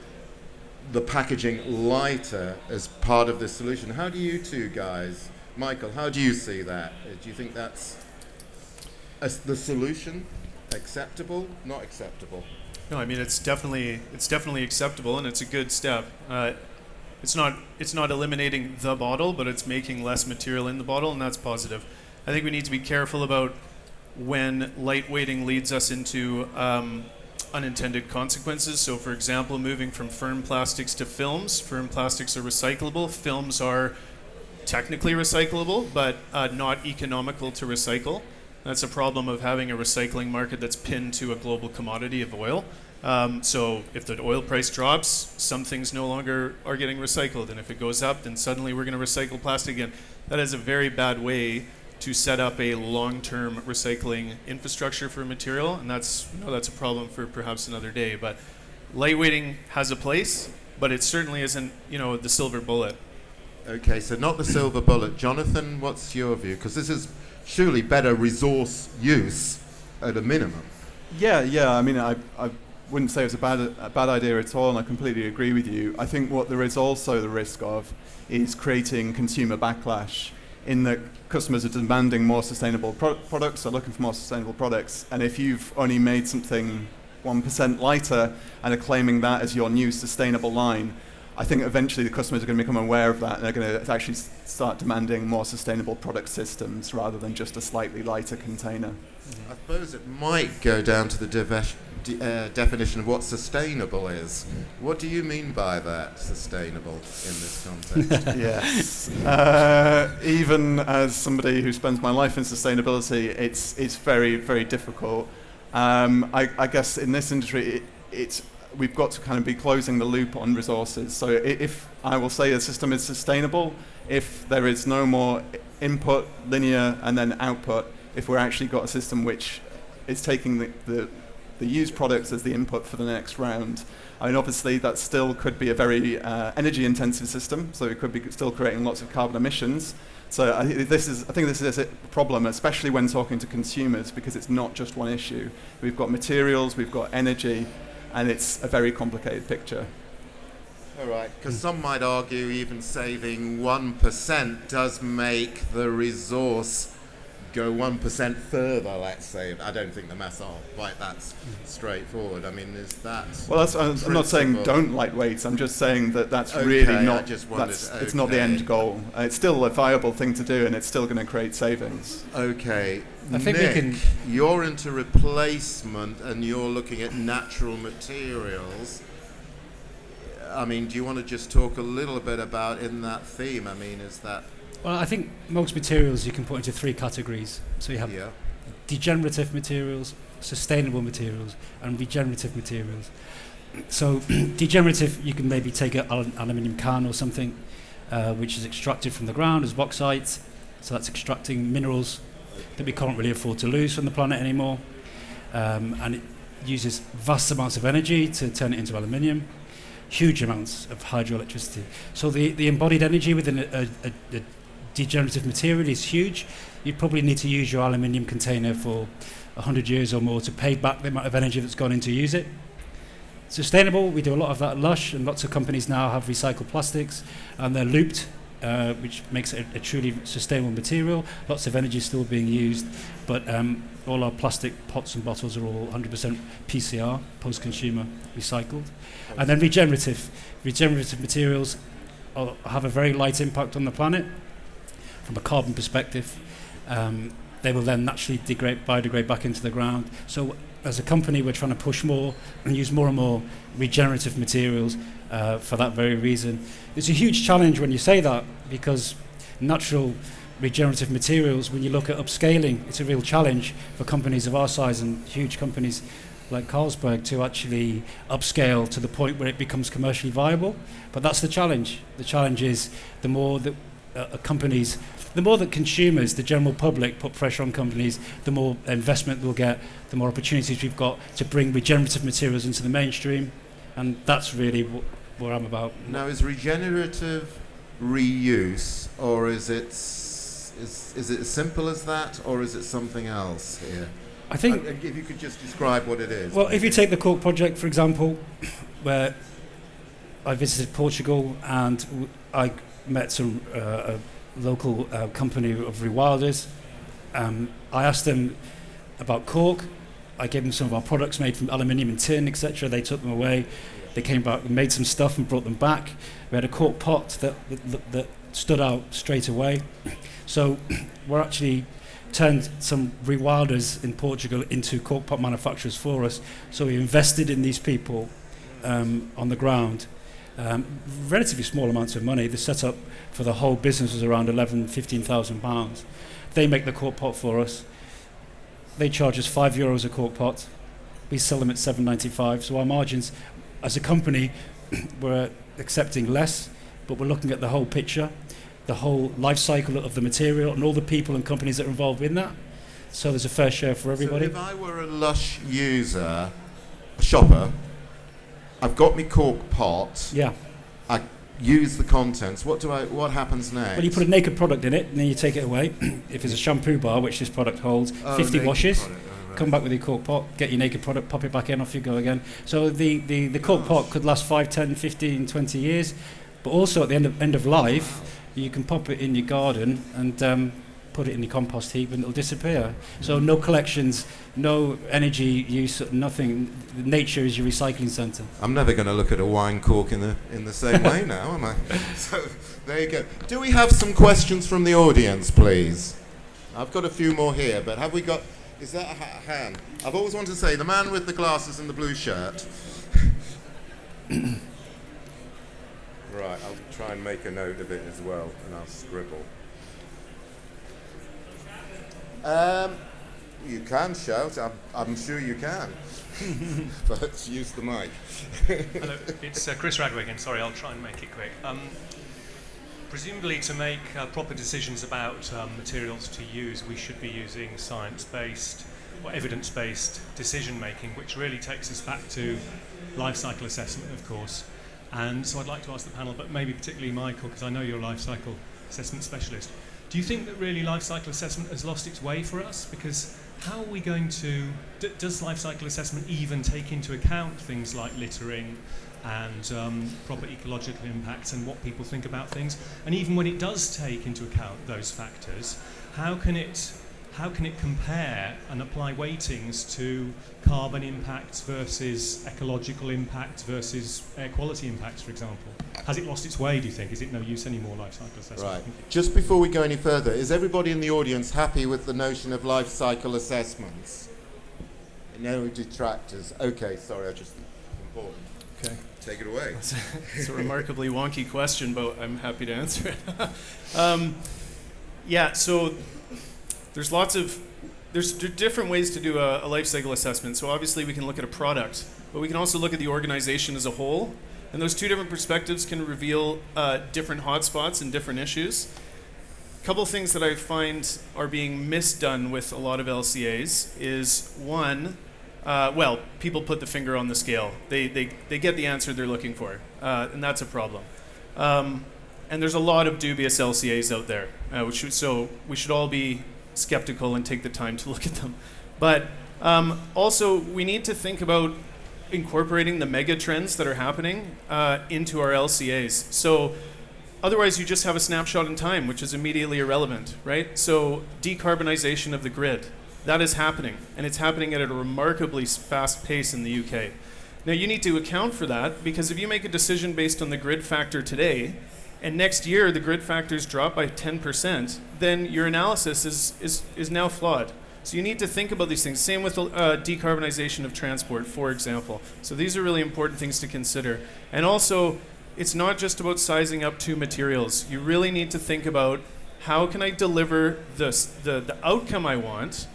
the packaging lighter as part of the solution, how do you two guys, Michael, how do you see that? Do you think that's the solution? Acceptable? Not acceptable? No, I mean it's definitely acceptable, and it's a good step. It's not eliminating the bottle, but it's making less material in the bottle, and that's positive. I think we need to be careful about when lightweighting leads us into unintended consequences. So, for example, moving from firm plastics to films. Firm plastics are recyclable. Films are technically recyclable, but not economical to recycle. That's a problem of having a recycling market that's pinned to a global commodity of oil. So if the oil price drops, some things no longer are getting recycled. And if it goes up, then suddenly we're going to recycle plastic again. That is a very bad way to set up a long-term recycling infrastructure for material. And that's a problem for perhaps another day. But lightweighting has a place, but it certainly isn't, the silver bullet. Okay, so not the silver bullet. Jonathan, what's your view? Because this is surely better resource use at a minimum. Yeah. I mean, I wouldn't say it's a bad idea at all, and I completely agree with you. I think what there is also the risk of is creating consumer backlash in that customers are demanding more sustainable products, they're looking for more sustainable products, and if you've only made something 1% lighter and are claiming that as your new sustainable line, I think eventually the customers are going to become aware of that and they're going to actually start demanding more sustainable product systems rather than just a slightly lighter container. I suppose it might go down to the definition of what sustainable is. What do you mean by that, sustainable, in this context? Yes. Even as somebody who spends my life in sustainability, it's very, very difficult. I guess in this industry, we've got to kind of be closing the loop on resources. So if I will say a system is sustainable, if there is no more input, linear, and then output, if we're actually got a system which is taking the used products as the input for the next round. I mean, obviously, that still could be a very energy-intensive system, so it could be still creating lots of carbon emissions. So I think this is a problem, especially when talking to consumers, because it's not just one issue. We've got materials, we've got energy, and it's a very complicated picture. All right, because some might argue even saving 1% does make the resource go 1% further, let's say. I don't think the maths are quite that straightforward. I mean, is that... Well, I'm not saying don't lightweight. I'm just saying that that's okay, really not... It's not the end goal. It's still a viable thing to do, and it's still going to create savings. Okay. I think Nick, you're into replacement, and you're looking at natural materials. I mean, do you want to just talk a little bit about in that theme? I mean, is that... Well, I think most materials you can put into three categories. So you have degenerative materials, sustainable materials, and regenerative materials. So degenerative, you can maybe take an aluminium can or something which is extracted from the ground as bauxite. So that's extracting minerals that we can't really afford to lose from the planet anymore. And it uses vast amounts of energy to turn it into aluminium. Huge amounts of hydroelectricity. So the embodied energy within a degenerative material is huge. You'd probably need to use your aluminium container for 100 years or more to pay back the amount of energy that's gone in to use it. Sustainable, we do a lot of that at Lush, and lots of companies now have recycled plastics, and they're looped, which makes it a truly sustainable material. Lots of energy still being used, but all our plastic pots and bottles are all 100% PCR, post-consumer recycled. And then regenerative materials have a very light impact on the planet from a carbon perspective. They will then naturally biodegrade back into the ground. So as a company, we're trying to push more and use more and more regenerative materials for that very reason. It's a huge challenge when you say that, because natural regenerative materials, when you look at upscaling, it's a real challenge for companies of our size and huge companies like Carlsberg to actually upscale to the point where it becomes commercially viable. But that's the challenge. The challenge is the more that the more that consumers, the general public, put pressure on companies, the more investment we'll get, the more opportunities we've got to bring regenerative materials into the mainstream. And that's really what I'm about. Now, is regenerative reuse, or is it as simple as that, or is it something else here? I think... if you could just describe what it is. Well, if you take the Cork project, for example, where I visited Portugal and I met some a local company of rewilders. I asked them about cork. I gave them some of our products made from aluminium and tin, etc. They took them away. They came back and made some stuff and brought them back. We had a cork pot that stood out straight away. So we're actually turned some rewilders in Portugal into cork pot manufacturers for us. So we invested in these people on the ground. Relatively small amounts of money. The setup for the whole business was around £15,000. They make the cork pot for us. They charge us €5 a cork pot. We sell them at £7.95. So our margins, as a company, we're accepting less, but we're looking at the whole picture, the whole life cycle of the material, and all the people and companies that are involved in that. So there's a fair share for everybody. So if I were a Lush user, a shopper, I've got my cork pot. Yeah. I use the contents. What happens next? Well, you put a naked product in it, and then you take it away. If it's a shampoo bar, which this product holds, 50 washes. Right. Come back with your cork pot, get your naked product, pop it back in, off you go again. So the cork pot could last 5, 10, 15, 20 years. But also at the end of life, you can pop it in your garden and put it in the compost heap and it'll disappear. So no collections, no energy use, nothing. Nature is your recycling centre. I'm never going to look at a wine cork in the same way now, am I? So there you go. Do we have some questions from the audience, please? I've got a few more here, but have we got... Is that a hand? I've always wanted to say, the man with the glasses and the blue shirt. Right, I'll try and make a note of it as well, and I'll scribble. You can shout. I'm sure you can. But use the mic. Hello, it's Chris Radwig, and sorry, I'll try and make it quick. Presumably, to make proper decisions about materials to use, we should be using science-based or evidence-based decision-making, which really takes us back to life cycle assessment, of course. And so I'd like to ask the panel, but maybe particularly Michael, because I know you're a life cycle assessment specialist. Do you think that really life cycle assessment has lost its way for us? Because how are we going to... does life cycle assessment even take into account things like littering and proper ecological impacts and what people think about things? And even when it does take into account those factors, how can it compare and apply weightings to carbon impacts versus ecological impacts versus air quality impacts, for example? Has it lost its way, do you think? Is it no use anymore, life cycle assessment? Right. Just before we go any further, is everybody in the audience happy with the notion of life cycle assessments? No detractors. Okay, sorry, I just... important. Okay. Take it away. It's a remarkably wonky question, but I'm happy to answer it. Yeah, so there's different ways to do a life cycle assessment. So obviously we can look at a product, but we can also look at the organization as a whole. And those two different perspectives can reveal different hotspots and different issues. A couple of things that I find are being misdone with a lot of LCAs is one, people put the finger on the scale. They get the answer they're looking for, and that's a problem. And there's a lot of dubious LCAs out there, so we should all be skeptical and take the time to look at them. But also, we need to think about incorporating the mega trends that are happening into our LCAs. So otherwise, you just have a snapshot in time, which is immediately irrelevant, right? So decarbonization of the grid. That is happening, and it's happening at a remarkably fast pace in the UK. Now, you need to account for that, because if you make a decision based on the grid factor today, and next year the grid factors drop by 10%, then your analysis is now flawed. So you need to think about these things. Same with decarbonization of transport, for example. So these are really important things to consider. And also, it's not just about sizing up two materials. You really need to think about how can I deliver the outcome I want,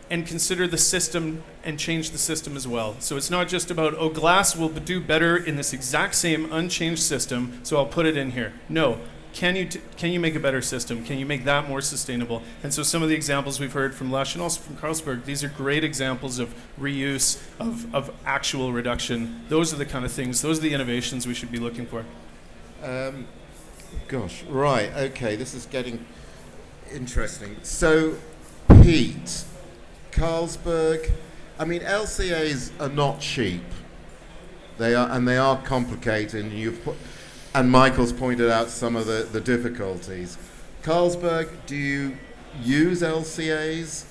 and consider the system and change the system as well. So it's not just about, oh, glass will do better in this exact same unchanged system, so I'll put it in here. No. Can you make a better system? Can you make that more sustainable? And so some of the examples we've heard from Lush and also from Carlsberg, these are great examples of reuse, of actual reduction. Those are the kind of things, those are the innovations we should be looking for. Gosh, right, okay, this is getting interesting. So, Pete, Carlsberg, I mean, LCAs are not cheap. They are complicated, and Michael's pointed out some of the difficulties. Carlsberg, do you use LCAs?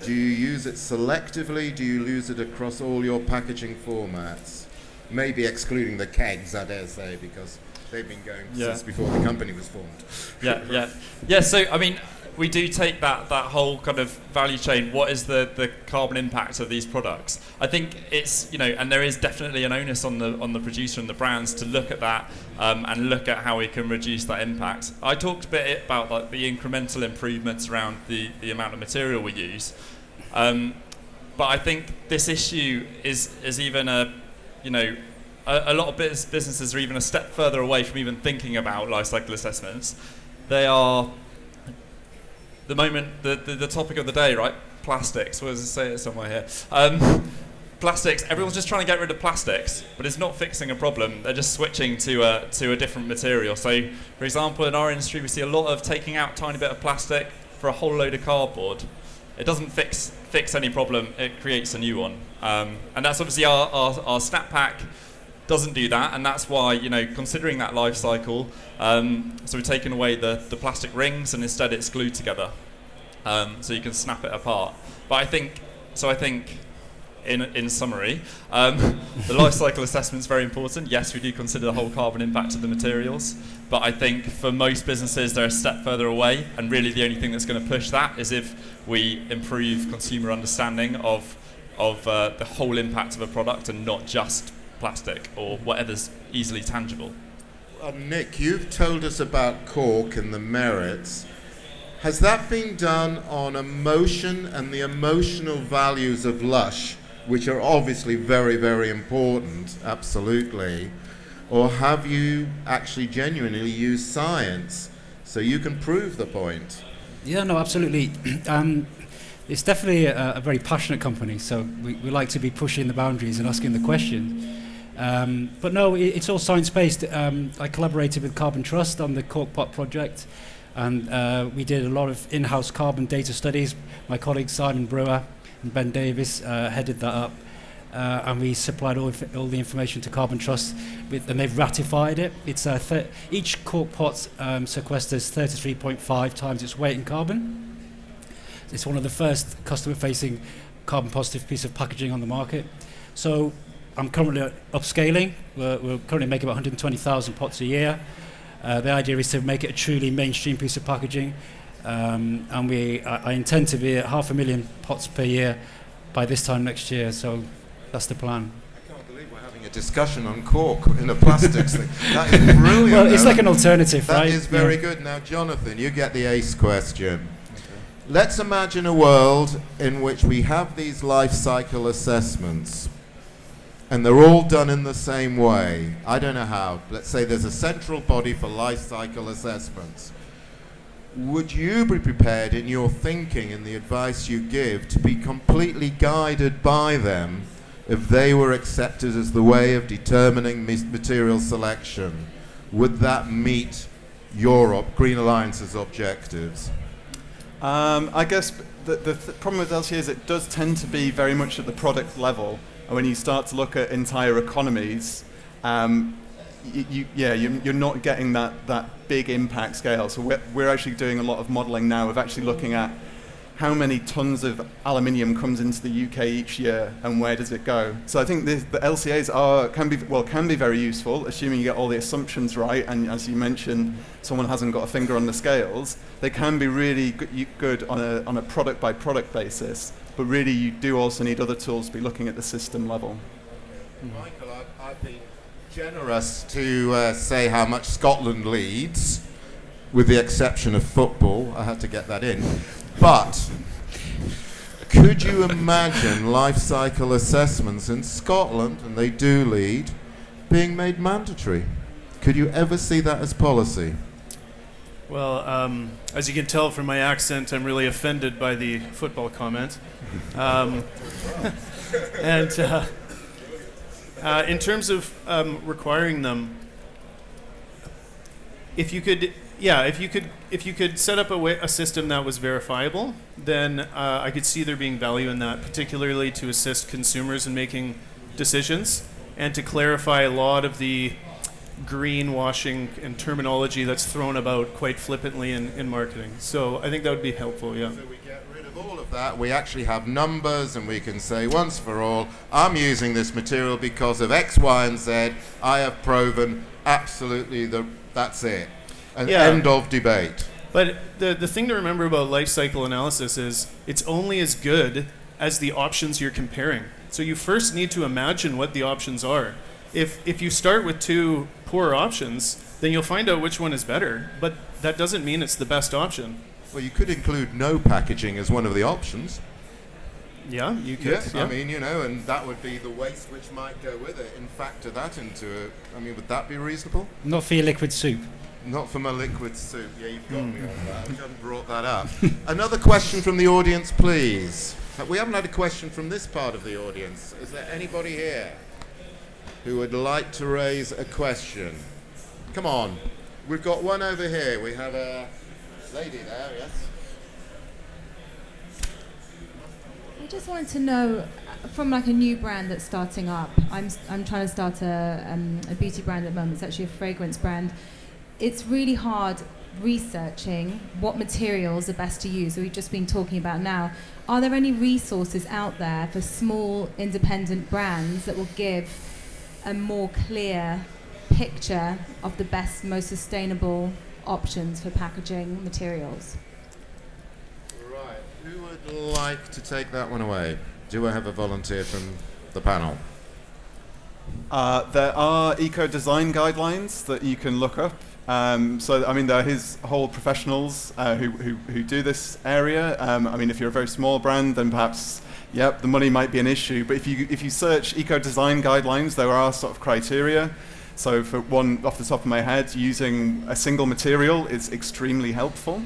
Do you use it selectively? Do you use it across all your packaging formats? Maybe excluding the kegs, I dare say, because they've been going since before the company was formed. Yeah, so, I mean, we do take that whole kind of value chain. What is the carbon impact of these products? I think it's, and there is definitely an onus on the producer and the brands to look at that and look at how we can reduce that impact. I talked a bit about like the incremental improvements around the amount of material we use, but I think this issue is even a lot of businesses are even a step further away from even thinking about life cycle assessments. They are the topic of the day, right? Plastics. What does it say it somewhere here? Plastics. Everyone's just trying to get rid of plastics, but it's not fixing a problem. They're just switching to a different material. So, for example, in our industry, we see a lot of taking out a tiny bit of plastic for a whole load of cardboard. It doesn't fix any problem. It creates a new one. And that's obviously our snap pack doesn't do that, and that's why, you know, considering that life cycle, so we've taken away the plastic rings and instead it's glued together, so you can snap it apart. But I think in summary, the life cycle assessment is very important. Yes, we do consider the whole carbon impact of the materials, but I think for most businesses they're a step further away, and really the only thing that's going to push that is if we improve consumer understanding of the whole impact of a product and not just plastic or whatever's easily tangible. Nick, you've told us about cork and the merits. Has that been done on emotion and the emotional values of Lush, which are obviously very, very important, absolutely, or have you actually genuinely used science so you can prove the point? Yeah, no, absolutely. It's definitely a very passionate company, so we like to be pushing the boundaries and asking the questions. But no, it's all science-based. I collaborated with Carbon Trust on the Cork Pot project, and we did a lot of in-house carbon data studies. My colleagues Simon Brewer and Ben Davis headed that up, and we supplied all the information to Carbon Trust, and they've ratified it. It's each cork pot sequesters 33.5 times its weight in carbon. It's one of the first customer-facing carbon-positive piece of packaging on the market. So I'm currently upscaling. We're currently making about 120,000 pots a year. The idea is to make it a truly mainstream piece of packaging, and I intend to be at 500,000 pots per year by this time next year. So that's the plan. I can't believe we're having a discussion on cork in a plastics thing. That is brilliant. Well, it's like an alternative, right? That is very good. Now, Jonathan, you get the ace question. Let's imagine a world in which we have these life cycle assessments and they're all done in the same way. I don't know how. Let's say there's a central body for life cycle assessments. Would you be prepared in your thinking and the advice you give to be completely guided by them if they were accepted as the way of determining material selection? Would that meet Europe, Green Alliance's objectives? I guess the problem with LCA is it does tend to be very much at the product level. And when you start to look at entire economies, you're not getting that big impact scale. So we're actually doing a lot of modelling now of actually looking at how many tons of aluminium comes into the UK each year and where does it go. So I think the LCAs can be very useful, assuming you get all the assumptions right. And as you mentioned, someone hasn't got a finger on the scales. They can be really good on a product by product basis. But really, you do also need other tools to be looking at the system level. Michael, I've been generous to say how much Scotland leads, with the exception of football. I had to get that in. But could you imagine life cycle assessments in Scotland, and they do lead, being made mandatory? Could you ever see that as policy? Well, as you can tell from my accent, I'm really offended by the football comment. And in terms of requiring them, if you could set up a system that was verifiable, then I could see there being value in that, particularly to assist consumers in making decisions and to clarify a lot of the greenwashing and terminology that's thrown about quite flippantly in marketing. So I think that would be helpful, yeah. So we get rid of all of that. We actually have numbers and we can say once for all, I'm using this material because of X, Y, and Z. I have proven absolutely that's it. An end of debate. But the thing to remember about life cycle analysis is it's only as good as the options you're comparing. So you first need to imagine what the options are. If you start with two poor options, then you'll find out which one is better. But that doesn't mean it's the best option. Well, you could include no packaging as one of the options. Yeah, you could. Yeah. I mean, and that would be the waste which might go with it, and factor that into it. I mean, would that be reasonable? Not for your liquid soup. Not for my liquid soup. Yeah, you've got me on that. I haven't brought that up. Another question from the audience, please. We haven't had a question from this part of the audience. Is there anybody here who would like to raise a question? Come on. We've got one over here. We have a lady there, yes? I just wanted to know from like a new brand that's starting up. I'm trying to start a beauty brand at the moment. It's actually a fragrance brand. It's really hard researching what materials are best to use. We've just been talking about now. Are there any resources out there for small independent brands that will give a more clear picture of the best, most sustainable options for packaging materials? Right. Who would like to take that one away? Do I have a volunteer from the panel? There are eco-design guidelines that you can look up. So, I mean, there are his whole professionals who do this area. I mean, if you're a very small brand, then perhaps, yep, the money might be an issue. But if you search eco-design guidelines, there are sort of criteria. So for one, off the top of my head, using a single material is extremely helpful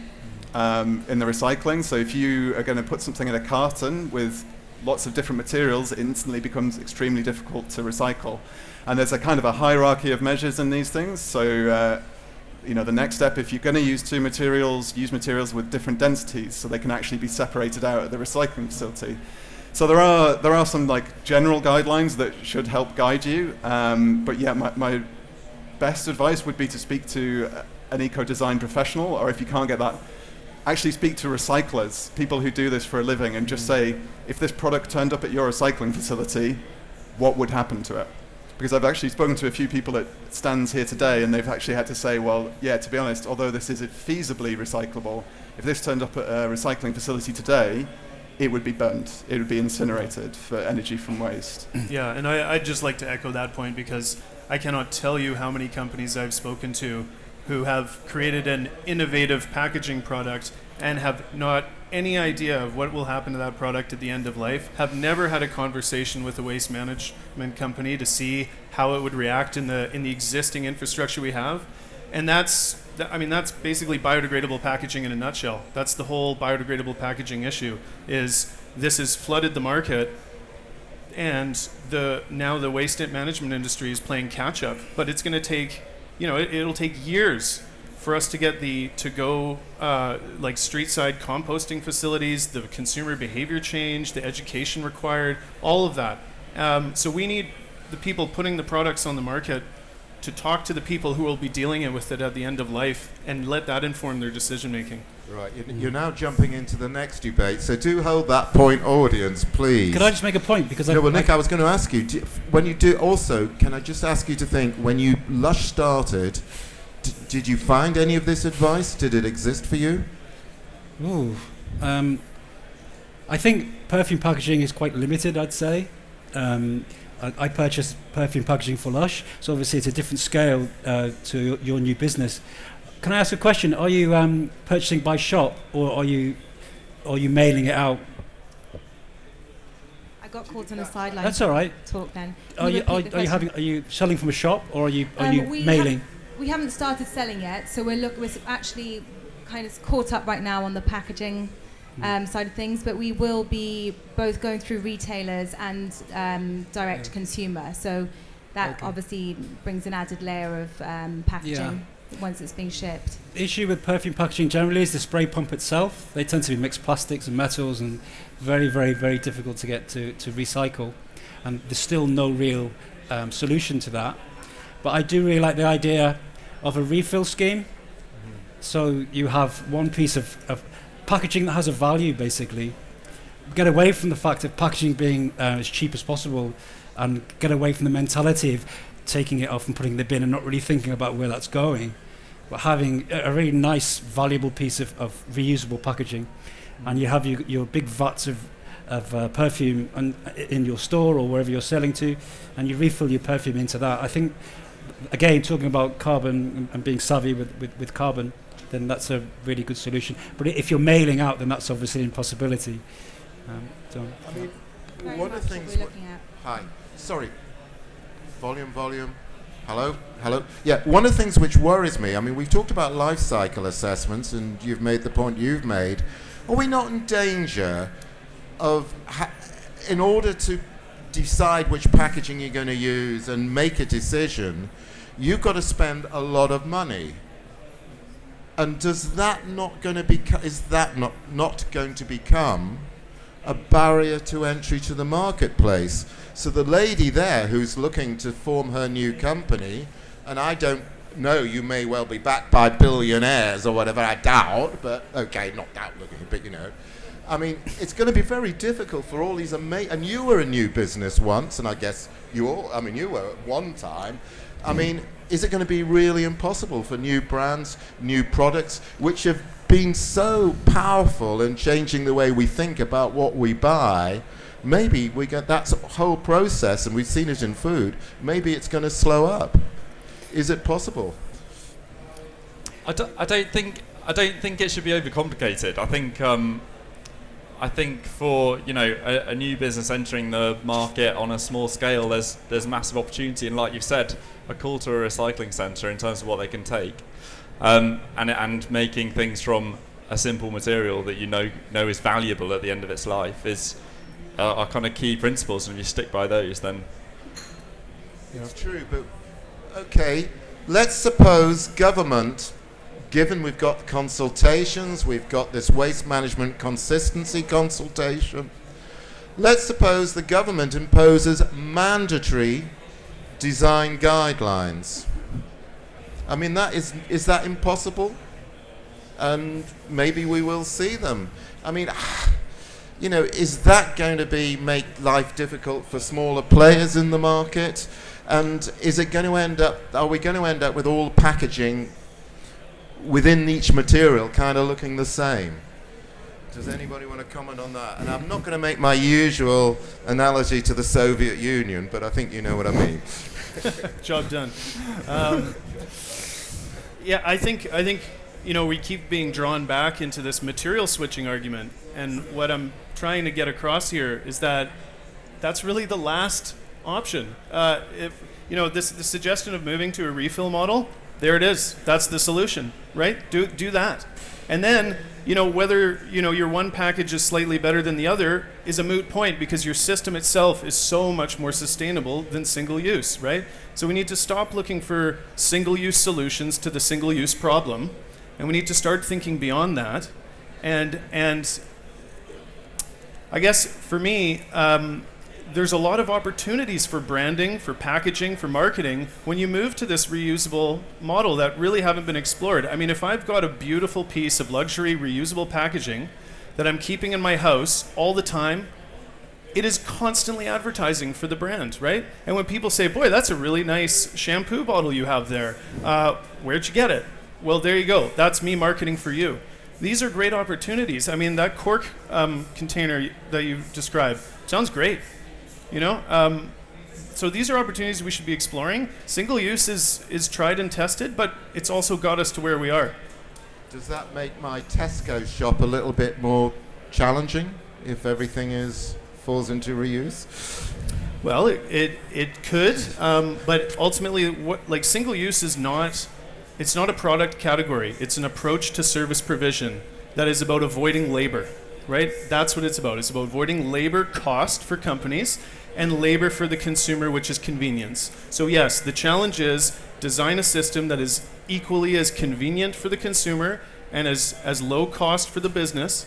in the recycling. So if you are going to put something in a carton with lots of different materials, it instantly becomes extremely difficult to recycle. And there's a kind of a hierarchy of measures in these things. So you know, the next step, if you're going to use two materials, use materials with different densities so they can actually be separated out at the recycling facility. So there are some like general guidelines that should help guide you. But yeah, my best advice would be to speak to an eco-design professional, or if you can't get that, actually speak to recyclers, people who do this for a living, and just say, if this product turned up at your recycling facility, what would happen to it? Because I've actually spoken to a few people at stands here today, and they've actually had to say, well, yeah, to be honest, although this is feasibly recyclable, if this turned up at a recycling facility today, it would be burnt. It would be incinerated for energy from waste. Yeah, and I'd just like to echo that point, because I cannot tell you how many companies I've spoken to who have created an innovative packaging product and have not any idea of what will happen to that product at the end of life, have never had a conversation with a waste management company to see how it would react in the existing infrastructure we have. And that's basically biodegradable packaging in a nutshell. That's the whole biodegradable packaging issue, is this has flooded the market, and now the waste management industry is playing catch up. But it's going to take, it'll take years for us to get like street-side composting facilities, the consumer behavior change, the education required, all of that. So we need the people putting the products on the market to talk to the people who will be dealing with it at the end of life, and let that inform their decision making. Right, you're now jumping into the next debate, so do hold that point, audience, please. Could I just make a point? Because Nick, I was going to ask you, when you do, also, can I just ask you to think, when Lush started, did you find any of this advice? Did it exist for you? Ooh, I think perfume packaging is quite limited, I'd say. I purchased perfume packaging for Lush, so obviously it's a different scale to your new business. Can I ask a question? Are you purchasing by shop, or are you mailing it out? I got caught on the sideline. That's all right. Talk then. Are you selling from a shop, or are you mailing? We haven't started selling yet, so we're actually kind of caught up right now on the packaging side of things, but we will be both going through retailers and direct to consumer. So that obviously brings an added layer of packaging once it's being shipped. The issue with perfume packaging generally is the spray pump itself. They tend to be mixed plastics and metals, and very, very, very difficult to get to recycle. And there's still no real solution to that. But I do really like the idea of a refill scheme. So you have one piece of packaging that has a value, basically. Get away from the fact of packaging being as cheap as possible, and get away from the mentality of taking it off and putting it in the bin and not really thinking about where that's going. But having a really nice, valuable piece of reusable packaging, and you have your big vats of perfume in your store or wherever you're selling to, and you refill your perfume into that. I think, again, talking about carbon and being savvy with carbon, then that's a really good solution. But if you're mailing out, then that's obviously an impossibility. One of the things we're looking at. Hi, sorry. Volume. Hello. Yeah, one of the things which worries me, I mean, we've talked about life cycle assessments, and you've made the point you've made. Are we not in danger of, in order to decide which packaging you're going to use and make a decision, you've got to spend a lot of money? And is that not going to become a barrier to entry to the marketplace. So the lady there who's looking to form her new company, and I don't know, you may well be backed by billionaires or whatever, I doubt, but okay, not doubt looking, but you know. I mean, it's going to be very difficult for all these and you were a new business once, and I guess you were at one time. I mean, is it going to be really impossible for new brands, new products, which have been so powerful in changing the way we think about what we buy? Maybe we get that whole process, and we've seen it in food, maybe it's going to slow up. Is it possible? I don't think it should be overcomplicated. I think for a new business entering the market on a small scale, there's massive opportunity, and like you've said, a call to a recycling centre in terms of what they can take, and making things from a simple material that you know is valuable at the end of its life are kind of key principles, and if you stick by those, then it's true. But okay, let's suppose government, given we've got consultations, we've got this waste management consistency consultation, let's suppose the government imposes mandatory design guidelines. I mean, is that impossible? And maybe we will see them. I mean, is that going to make life difficult for smaller players in the market? And are we going to end up with all packaging within each material kind of looking the same? Does anybody want to comment on that? And I'm not going to make my usual analogy to the Soviet Union, but I think you know what I mean. Job done. Yeah, I think we keep being drawn back into this material switching argument, and what I'm trying to get across here is that that's really the last option. If the suggestion of moving to a refill model, there it is. That's the solution, right? Do that. And then, whether, your one package is slightly better than the other is a moot point, because your system itself is so much more sustainable than single use, right? So we need to stop looking for single use solutions to the single use problem, and we need to start thinking beyond that. And I guess for me, there's a lot of opportunities for branding, for packaging, for marketing when you move to this reusable model that really haven't been explored. I mean, if I've got a beautiful piece of luxury reusable packaging that I'm keeping in my house all the time, it is constantly advertising for the brand, right? And when people say, boy, that's a really nice shampoo bottle you have there, where'd you get it? Well, there you go. That's me marketing for you. These are great opportunities. I mean, that cork container that you described sounds great. So these are opportunities we should be exploring. Single use is tried and tested, but it's also got us to where we are. Does that make my Tesco shop a little bit more challenging if everything falls into reuse? Well, it could, but ultimately, single use is not. It's not a product category. It's an approach to service provision that is about avoiding labor, right? That's what it's about. It's about avoiding labor cost for companies and labor for the consumer, which is convenience. So yes, the challenge is design a system that is equally as convenient for the consumer and as low cost for the business,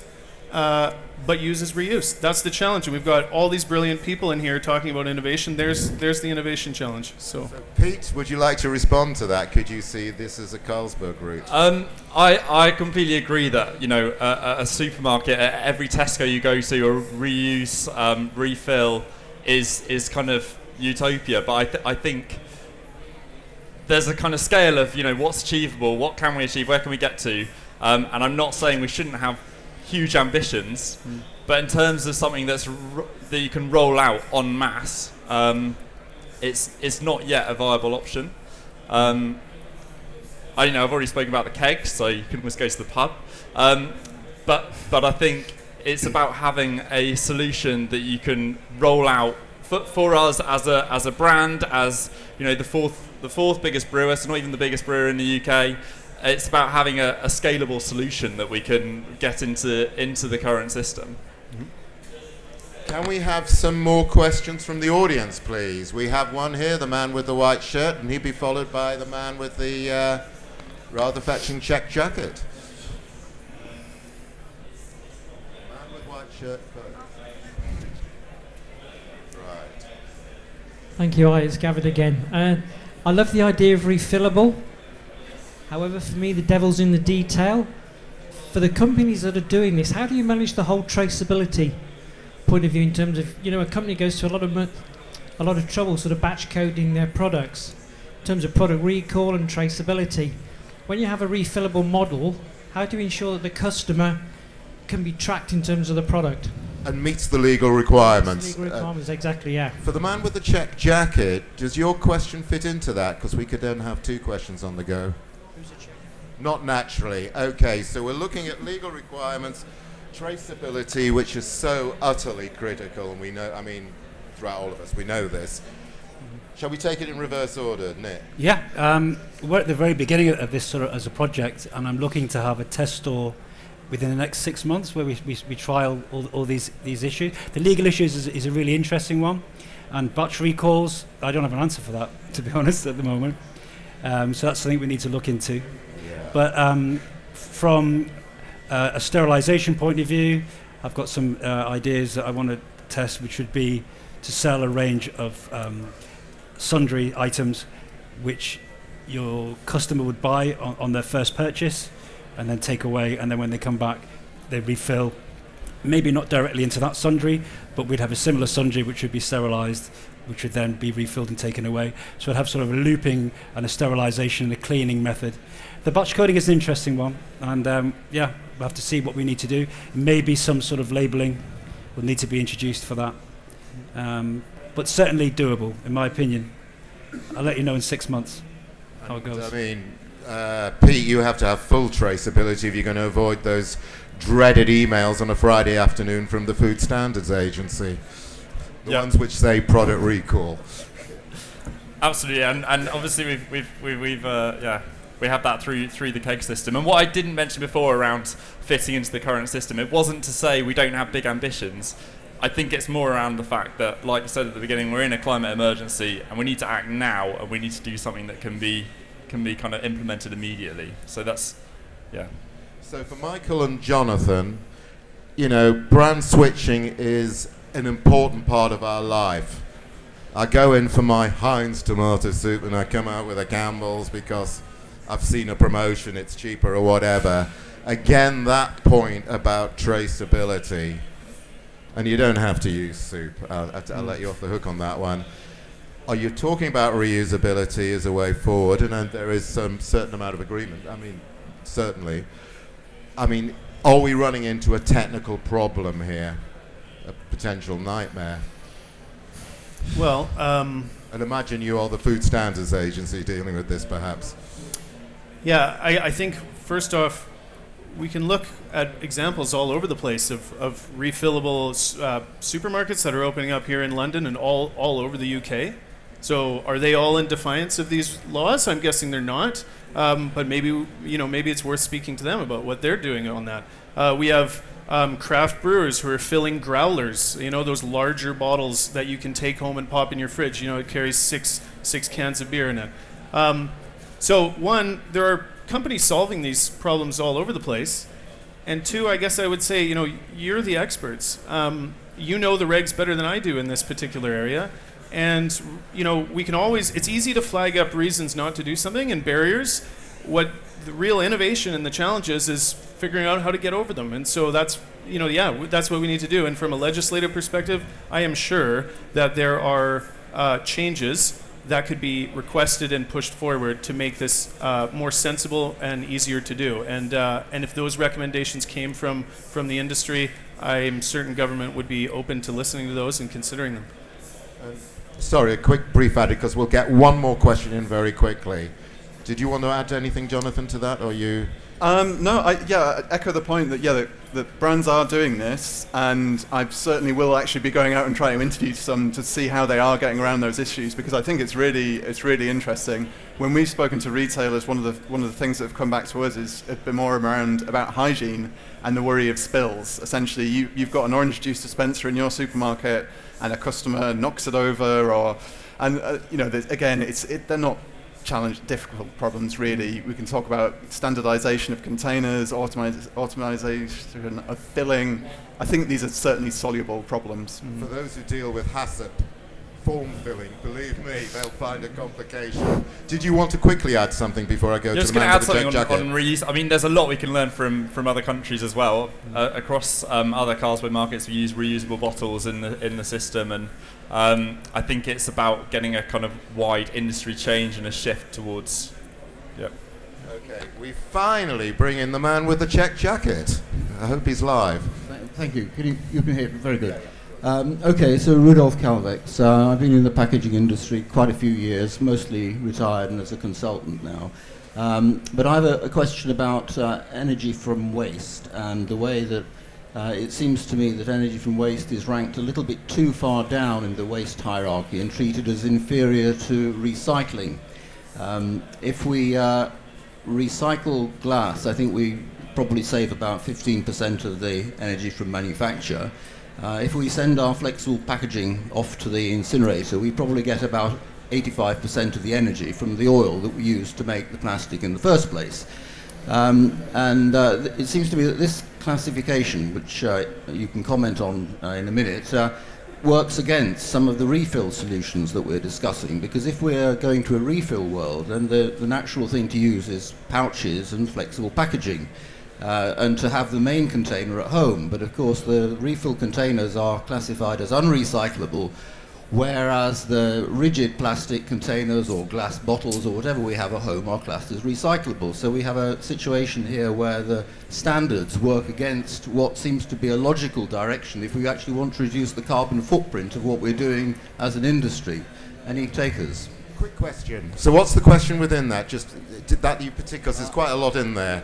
but uses reuse. That's the challenge. And we've got all these brilliant people in here talking about innovation. There's the innovation challenge. So Pete, would you like to respond to that? Could you see this as a Carlsberg route? I completely agree that a supermarket, at every Tesco you go to, a reuse refill is kind of utopia. But I think there's a kind of scale of what's achievable, what can we achieve, where can we get to, and I'm not saying we shouldn't have huge ambitions, but in terms of something that you can roll out en masse, it's not yet a viable option. I've already spoken about the kegs, so you can almost go to the pub, but I think it's about having a solution that you can roll out for us as a brand, as the fourth biggest brewer, so not even the biggest brewer in the UK. It's about having a scalable solution that we can get into the current system. Can we have some more questions from the audience, please? We have one here, the man with the white shirt, and he'd be followed by the man with the rather fetching check jacket. Man with white shirt first. Thank you. Hi, it's Gavin again. I love the idea of refillable. However, for me, the devil's in the detail. For the companies that are doing this, how do you manage the whole traceability point of view in terms of, a company goes to a lot of trouble sort of batch coding their products in terms of product recall and traceability. When you have a refillable model, how do you ensure that the customer can be tracked in terms of the product? And meets the legal requirements. Legal requirements, exactly, yeah. For the man with the check jacket, does your question fit into that? Because we could then have two questions on the go. Who's the check? Not naturally. Okay, so we're looking at legal requirements, traceability, which is so utterly critical, and we know, throughout all of us, we know this. Shall we take it in reverse order, Nick? Yeah, we're at the very beginning of this sort of as a project, and I'm looking to have a test store within the next 6 months where we trial all these issues. The legal issues is a really interesting one, and batch recalls, I don't have an answer for that, to be honest, at the moment. So that's something we need to look into. Yeah. But from a sterilisation point of view, I've got some ideas that I want to test, which would be to sell a range of sundry items which your customer would buy on their first purchase and then take away, and then when they come back they refill, maybe not directly into that sundry, but we'd have a similar sundry which would be sterilised, which would then be refilled and taken away. So I'd have sort of a looping and a sterilisation and a cleaning method. The batch coding is an interesting one, and we'll have to see what we need to do. Maybe some sort of labelling will need to be introduced for that, but certainly doable in my opinion. I'll let you know in 6 months how it goes. Pete, you have to have full traceability if you're going to avoid those dreaded emails on a Friday afternoon from the Food Standards Agency. The ones which say product recall. Absolutely, and obviously we have that through the keg system. And what I didn't mention before around fitting into the current system, it wasn't to say we don't have big ambitions. I think it's more around the fact that, like I said at the beginning, we're in a climate emergency and we need to act now, and we need to do something that can be kind of implemented immediately. So that's, yeah. So for Michael and Jonathan, brand switching is an important part of our life. I go in for my Heinz tomato soup and I come out with a Campbell's because I've seen a promotion, it's cheaper or whatever. Again, that point about traceability, and you don't have to use soup. I'll let you off the hook on that one. Are you talking about reusability as a way forward? And there is some certain amount of agreement. Certainly. Are we running into a technical problem here? A potential nightmare? Well, I'd imagine you are the Food Standards Agency dealing with this, perhaps. Yeah, I think first off, we can look at examples all over the place of refillable supermarkets that are opening up here in London and all over the UK. So are they all in defiance of these laws? I'm guessing they're not. But maybe it's worth speaking to them about what they're doing on that. We have craft brewers who are filling growlers, those larger bottles that you can take home and pop in your fridge. It carries six cans of beer in it. So one, there are companies solving these problems all over the place. And two, I guess I would say, you're the experts. You know the regs better than I do in this particular area. And, we can always, it's easy to flag up reasons not to do something and barriers. What the real innovation and the challenge is figuring out how to get over them. And so that's, that's what we need to do. And from a legislative perspective, I am sure that there are changes that could be requested and pushed forward to make this more sensible and easier to do. And if those recommendations came from the industry, I'm certain government would be open to listening to those and considering them. Sorry, a quick brief add, because we'll get one more question in very quickly. Did you want to add anything, Jonathan, to that, or you? No, I echo the point that that brands are doing this, and I certainly will actually be going out and trying to interview some to see how they are getting around those issues, because I think it's really interesting. When we've spoken to retailers, one of the things that have come back to us is a bit more about hygiene and the worry of spills. Essentially, you've got an orange juice dispenser in your supermarket, and a customer knocks it over, they're not difficult problems really. We can talk about standardization of containers, automation of filling. I think these are certainly soluble problems. For those who deal with HACCP form filling. Believe me, they'll find a complication. Did you want to quickly add something before I go to the man with the Just going to add something jacket? on reuse. I mean, there's a lot we can learn from other countries as well. Across other Carlsberg markets, we use reusable bottles in the system, and I think it's about getting a kind of wide industry change and a shift towards. Yep. Okay, we finally bring in the man with the check jacket. I hope he's live. Thank you. You can hear very good. Okay, so Rudolf Kalvex. I've been in the packaging industry quite a few years, mostly retired and as a consultant now. But I have a question about energy from waste and the way that it seems to me that energy from waste is ranked a little bit too far down in the waste hierarchy and treated as inferior to recycling. If we recycle glass, I think we probably save about 15% of the energy from manufacture. If we send our flexible packaging off to the incinerator, we probably get about 85% of the energy from the oil that we use to make the plastic in the first place. It seems to me that this classification, which you can comment on in a minute, works against some of the refill solutions that we're discussing, because if we're going to a refill world, then the natural thing to use is pouches and flexible packaging. And to have the main container at home. But of course the refill containers are classified as unrecyclable, whereas the rigid plastic containers or glass bottles or whatever we have at home are classed as recyclable. So we have a situation here where the standards work against what seems to be a logical direction if we actually want to reduce the carbon footprint of what we're doing as an industry. Any takers? Quick question. So what's the question within that? Just that you because there's quite a lot in there.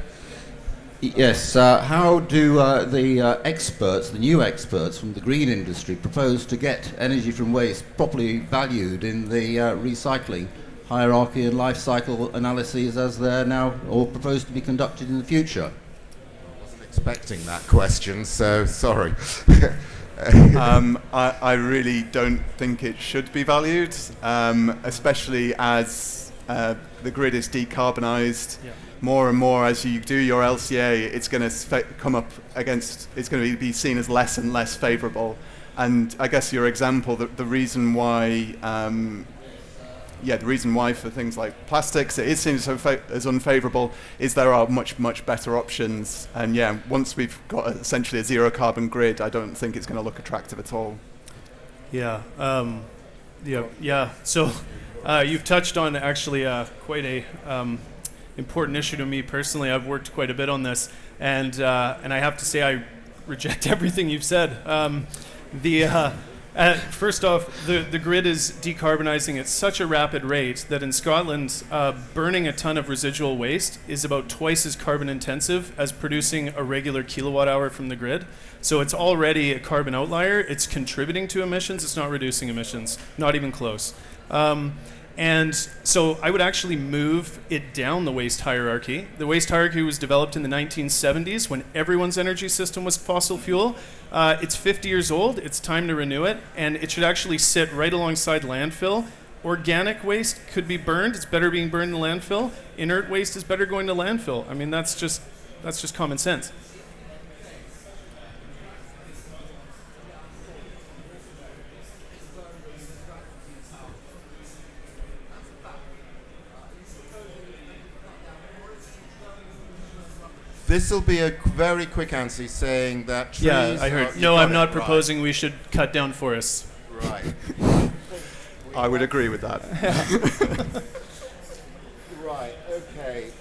Yes, how do the experts, the new experts from the green industry, propose to get energy from waste properly valued in the recycling hierarchy and life cycle analyses as they're now or proposed to be conducted in the future? I wasn't expecting that question, so sorry. I really don't think it should be valued, especially as the grid is decarbonised. Yeah. More and more as you do your LCA, it's going to come up against, it's going to be seen as less and less favourable. And I guess your example, the reason why, the reason why for things like plastics it is seen as unfavourable is there are much better options. And yeah, once we've got essentially a zero carbon grid, I don't think it's going to look attractive at all. Yeah. So you've touched on actually quite a important issue to me personally. I've worked quite a bit on this, and I have to say I reject everything you've said. First off, the grid is decarbonizing at such a rapid rate that in Scotland, burning a ton of residual waste is about twice as carbon intensive as producing a regular kilowatt hour from the grid. So it's already a carbon outlier. It's contributing to emissions. It's not reducing emissions, not even close. And so I would actually move it down the waste hierarchy. The waste hierarchy was developed in the 1970s when everyone's energy system was fossil fuel. It's 50 years old. It's time to renew it. And it should actually sit right alongside landfill. Organic waste could be burned. It's better being burned in landfill. Inert waste is better going to landfill. I mean, that's just common sense. This will be a very quick answer saying that trees... Yeah, I heard. No, I'm not proposing we should cut down forests. Right. I would agree with that. Right, okay.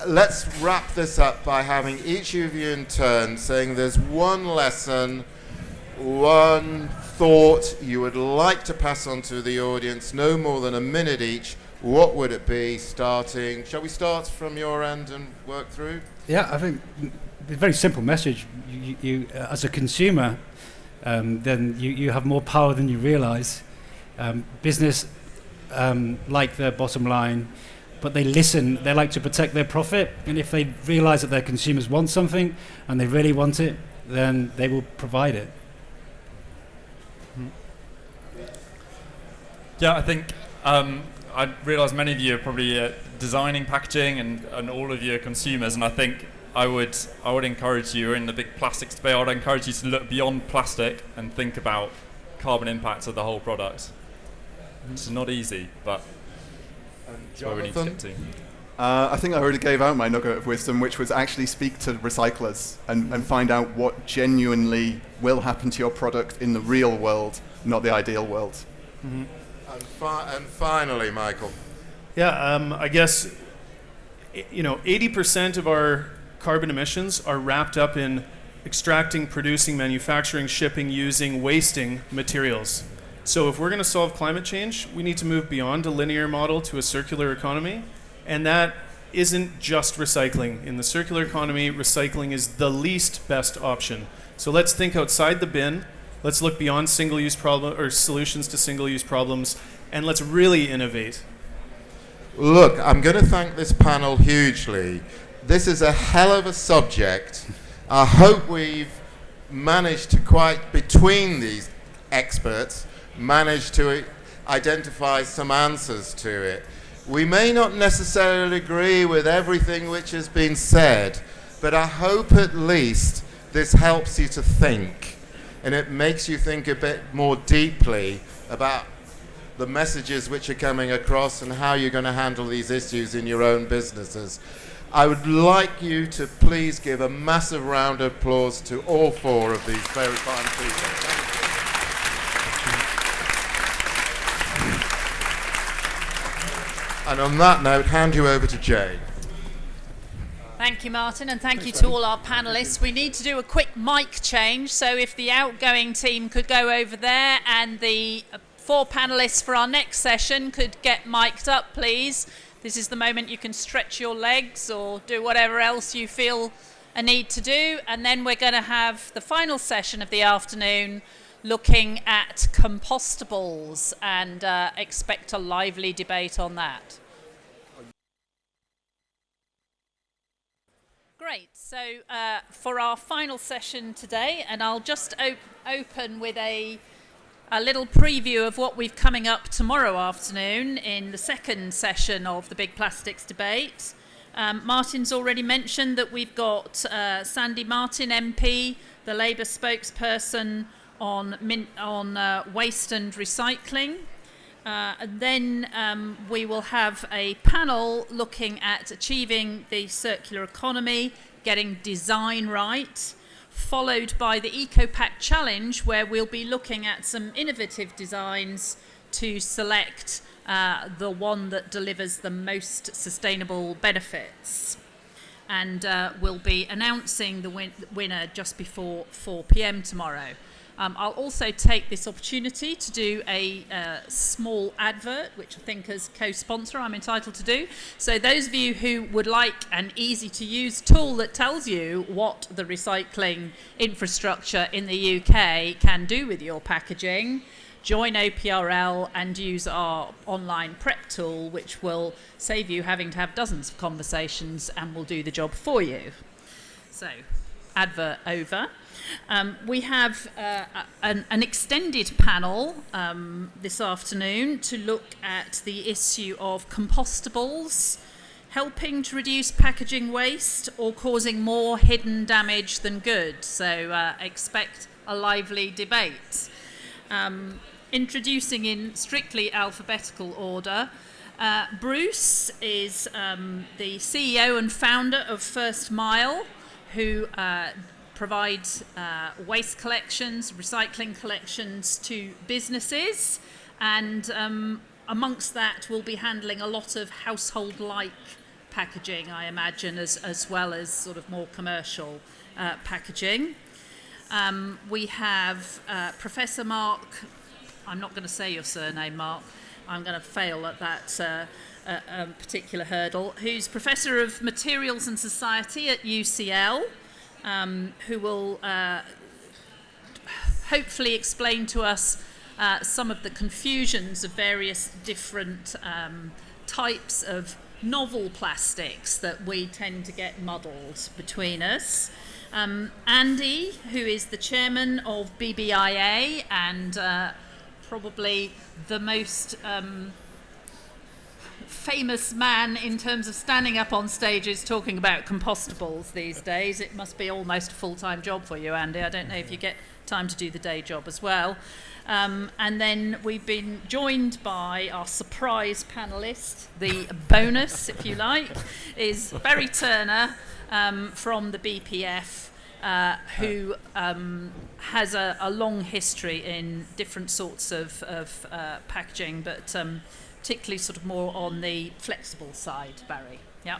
Let's wrap this up by having each of you in turn saying there's one lesson, one thought you would like to pass on to the audience, no more than a minute each. What would it be starting? Shall we start from your end and work through? Yeah, I think a very simple message. You as a consumer, then you have more power than you realise. Business like their bottom line, but they listen. They like to protect their profit, and if they realise that their consumers want something and they really want it, then they will provide it. Yeah, I think I realise many of you are probably designing packaging and all of you are consumers, and I think I would encourage you, in the big plastics debate, I would encourage you to look beyond plastic and think about carbon impact of the whole product. It's not easy, but that's where we need to get to. I think I already gave out my nugget of wisdom, which was actually speak to recyclers and find out what genuinely will happen to your product in the real world, not the ideal world. Mm-hmm. And finally, Michael. Yeah, I guess 80% of our carbon emissions are wrapped up in extracting, producing, manufacturing, shipping, using, wasting materials. So if we're going to solve climate change, we need to move beyond a linear model to a circular economy. And that isn't just recycling. In the circular economy, recycling is the least best option. So let's think outside the bin. Let's look beyond single-use solutions to single-use problems, and let's really innovate. Look, I'm going to thank this panel hugely. This is a hell of a subject. I hope we've managed to between these experts, managed to identify some answers to it. We may not necessarily agree with everything which has been said, but I hope at least this helps you to think, and it makes you think a bit more deeply about the messages which are coming across and how you're going to handle these issues in your own businesses. I would like you to please give a massive round of applause to all four of these very fine people. And on that note, hand you over to Jane. Thank you, Martin, and thank you to all our panellists. We need to do a quick mic change, so if the outgoing team could go over there and the 4 panellists for our next session could get mic'd up, please. This is the moment you can stretch your legs or do whatever else you feel a need to do, and then we're going to have the final session of the afternoon looking at compostables, and expect a lively debate on that. Great, so for our final session today, and I'll just open with a little preview of what we've coming up tomorrow afternoon in the second session of the Big Plastics debate. Martin's already mentioned that we've got Sandy Martin MP, the Labour spokesperson on waste and recycling. Then we will have a panel looking at achieving the circular economy, getting design right, followed by the EcoPack Challenge, where we'll be looking at some innovative designs to select the one that delivers the most sustainable benefits. And we'll be announcing the winner just before 4 p.m. tomorrow. I'll also take this opportunity to do a small advert, which I think as co-sponsor I'm entitled to do. So those of you who would like an easy-to-use tool that tells you what the recycling infrastructure in the UK can do with your packaging, join OPRL and use our online prep tool, which will save you having to have dozens of conversations and will do the job for you. So, advert over. We have an extended panel this afternoon to look at the issue of compostables, helping to reduce packaging waste or causing more hidden damage than good. So expect a lively debate. Introducing in strictly alphabetical order, Bruce is the CEO and founder of First Mile, who provides waste collections, recycling collections to businesses, and amongst that we'll be handling a lot of household-like packaging, I imagine, as well as sort of more commercial packaging. We have Professor Mark, I'm not going to say your surname, Mark, I'm going to fail at that particular hurdle, who's Professor of Materials and Society at UCL, who will hopefully explain to us some of the confusions of various different types of novel plastics that we tend to get muddled between us. Andy, who is the chairman of BBIA and probably the most famous man in terms of standing up on stages talking about compostables these days. It must be almost a full-time job for you, Andy. I don't know if you get time to do the day job as well. And then we've been joined by our surprise panellist. The bonus, if you like, is Barry Turner from the BPF, who has a long history in different sorts of packaging, but particularly sort of more on the flexible side, Barry. Yeah.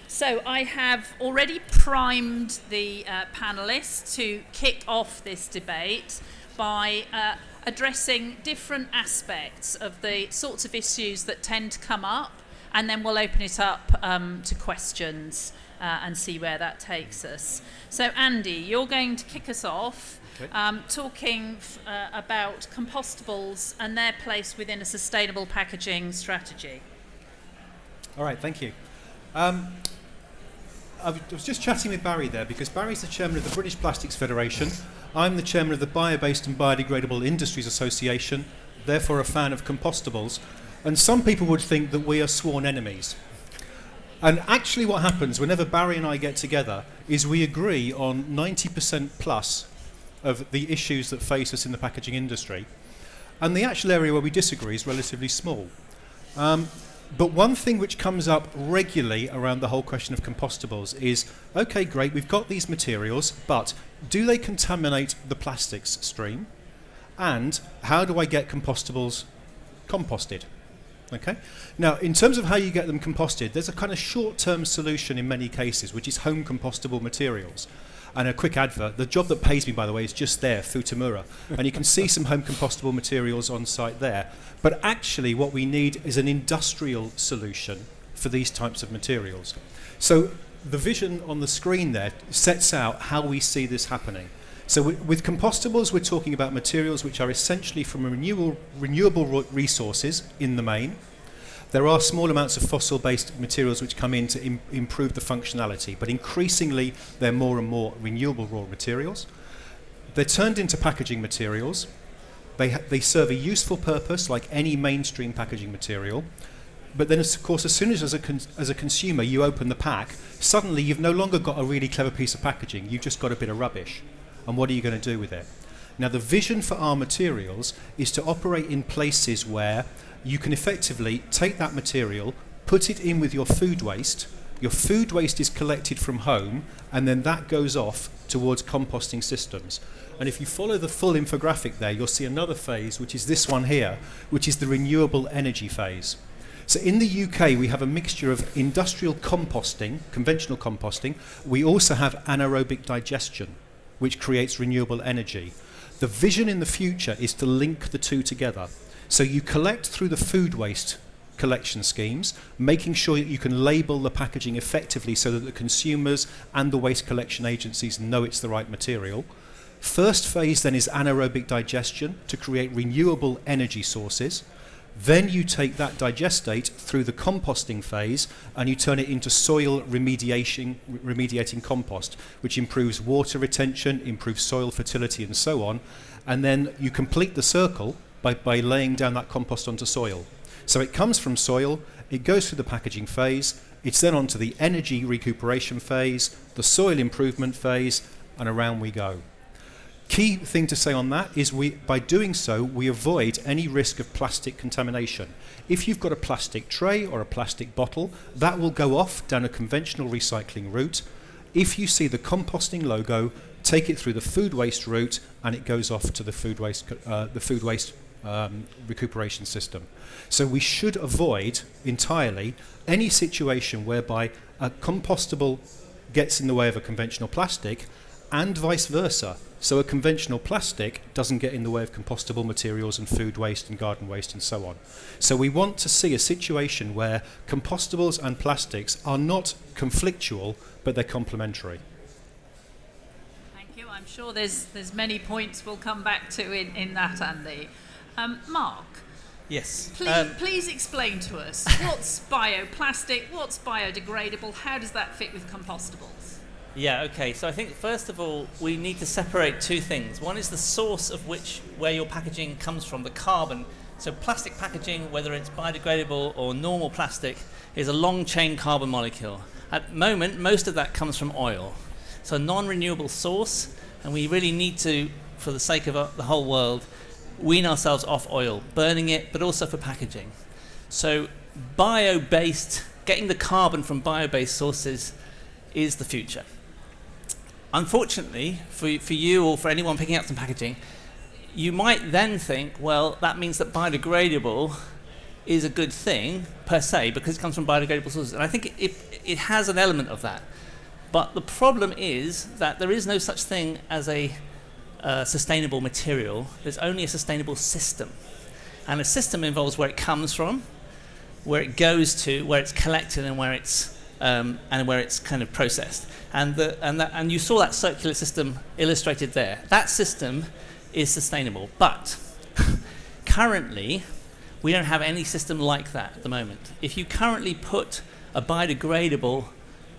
So I have already primed the panellists to kick off this debate by addressing different aspects of the sorts of issues that tend to come up, and then we'll open it up to questions and see where that takes us. So Andy, you're going to kick us off, talking about compostables and their place within a sustainable packaging strategy. All right, thank you. I was just chatting with Barry there, because Barry's the chairman of the British Plastics Federation. I'm the chairman of the Bio-Based and Biodegradable Industries Association, therefore a fan of compostables. And some people would think that we are sworn enemies. And actually what happens whenever Barry and I get together is we agree on 90% plus of the issues that face us in the packaging industry. And the actual area where we disagree is relatively small. But one thing which comes up regularly around the whole question of compostables is, okay, great, we've got these materials, but do they contaminate the plastics stream? And how do I get compostables composted? Okay. Now, in terms of how you get them composted, there's a kind of short-term solution in many cases, which is home compostable materials. And a quick advert, the job that pays me, by the way, is just there, Futamura. And you can see some home compostable materials on site there. But actually what we need is an industrial solution for these types of materials. So the vision on the screen there sets out how we see this happening. So with compostables, we're talking about materials which are essentially from renewable resources in the main. There are small amounts of fossil-based materials which come in to improve the functionality, but increasingly they're more and more renewable raw materials. They're turned into packaging materials. They serve a useful purpose like any mainstream packaging material. But then, of course, as soon as a consumer you open the pack, suddenly you've no longer got a really clever piece of packaging. You've just got a bit of rubbish. And what are you going to do with it? Now, the vision for our materials is to operate in places where you can effectively take that material, put it in with your food waste. Your food waste is collected from home, and then that goes off towards composting systems. And if you follow the full infographic there, you'll see another phase, which is this one here, which is the renewable energy phase. So in the UK, we have a mixture of industrial composting, conventional composting. We also have anaerobic digestion, which creates renewable energy. The vision in the future is to link the two together. So you collect through the food waste collection schemes, making sure that you can label the packaging effectively so that the consumers and the waste collection agencies know it's the right material. First phase then is anaerobic digestion to create renewable energy sources. Then you take that digestate through the composting phase and you turn it into soil remediating compost, which improves water retention, improves soil fertility and so on. And then you complete the circle by laying down that compost onto soil. So it comes from soil, it goes through the packaging phase, it's then onto the energy recuperation phase, the soil improvement phase, and around we go. Key thing to say on that is by doing so, we avoid any risk of plastic contamination. If you've got a plastic tray or a plastic bottle, that will go off down a conventional recycling route. If you see the composting logo, take it through the food waste route, and it goes off to the food waste recuperation system. So we should avoid entirely any situation whereby a compostable gets in the way of a conventional plastic, and vice versa. So a conventional plastic doesn't get in the way of compostable materials and food waste and garden waste and so on. So we want to see a situation where compostables and plastics are not conflictual, but they're complementary. Thank you. I'm sure there's many points we'll come back to in that, Andy. Mark? Yes. Please explain to us, what's bioplastic, what's biodegradable, how does that fit with compostables? Yeah, okay. So I think, first of all, we need to separate two things. One is the source of where your packaging comes from, the carbon So plastic packaging, whether it's biodegradable or normal plastic, is a long chain carbon molecule. At the moment, most of that comes from oil. So a non-renewable source, and we really need to, for the sake of the whole world, wean ourselves off oil, burning it, but also for packaging. So bio-based, getting the carbon from bio-based sources is the future. Unfortunately, for you or for anyone picking up some packaging, you might then think, well, that means that biodegradable is a good thing, per se, because it comes from biodegradable sources. And I think it has an element of that. But the problem is that there is no such thing as a sustainable material. There's only a sustainable system. And a system involves where it comes from, where it goes to, where it's collected, and where it's kind of processed. And you saw that circular system illustrated there. That system is sustainable. But currently, we don't have any system like that at the moment. If you currently put a biodegradable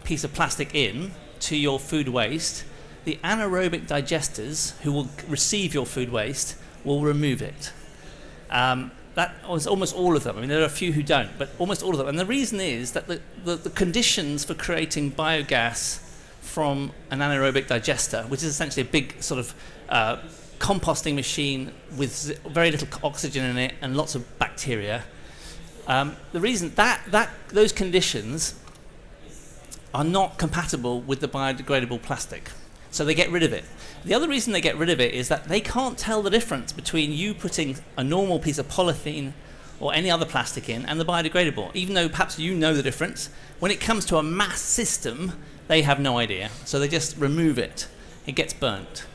piece of plastic in to your food waste, the anaerobic digesters who will receive your food waste will remove it. That was almost all of them. I mean, there are a few who don't, but almost all of them. And the reason is that the conditions for creating biogas from an anaerobic digester, which is essentially a big sort of composting machine with very little oxygen in it and lots of bacteria, the reason that those conditions are not compatible with the biodegradable plastic. So they get rid of it. The other reason they get rid of it is that they can't tell the difference between you putting a normal piece of polythene or any other plastic in and the biodegradable. Even though perhaps you know the difference, when it comes to a mass system, they have no idea. So they just remove it. It gets burnt.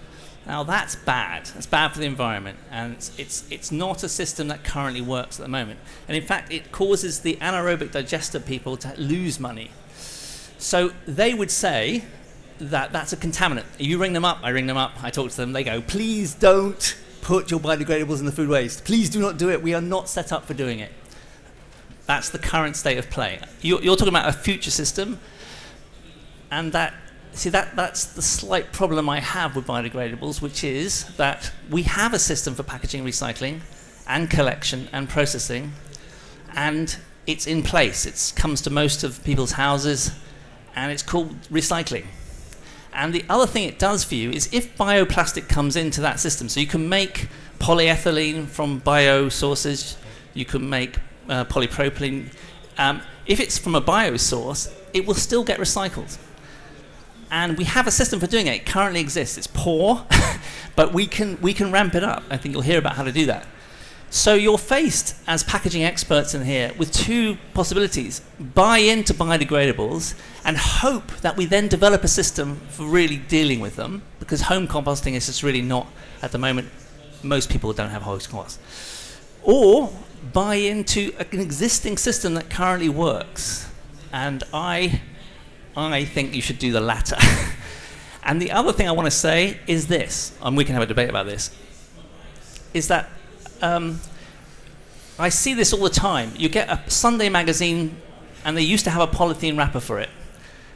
Now that's bad. That's bad for the environment, and it's not a system that currently works at the moment. And in fact, it causes the anaerobic digester people to lose money. So they would say that that's a contaminant. You ring them up, I ring them up, I talk to them, they go, please don't put your biodegradables in the food waste. Please do not do it. We are not set up for doing it. That's the current state of play. You're talking about a future system, and that's the slight problem I have with biodegradables, which is that we have a system for packaging recycling and collection and processing, and it's in place. It comes to most of people's houses, and it's called recycling. And the other thing it does for you is if bioplastic comes into that system, so you can make polyethylene from bio sources, you can make polypropylene. If it's from a bio source, it will still get recycled. And we have a system for doing it. It currently exists. It's poor, but we can ramp it up. I think you'll hear about how to do that. So you're faced, as packaging experts in here, with two possibilities. Buy into biodegradables and hope that we then develop a system for really dealing with them, because home composting is just really not, at the moment, most people don't have home compost. Or buy into an existing system that currently works. And I think you should do the latter. And the other thing I want to say is this, and we can have a debate about this, is that I see this all the time. You get a Sunday magazine, and they used to have a polythene wrapper for it.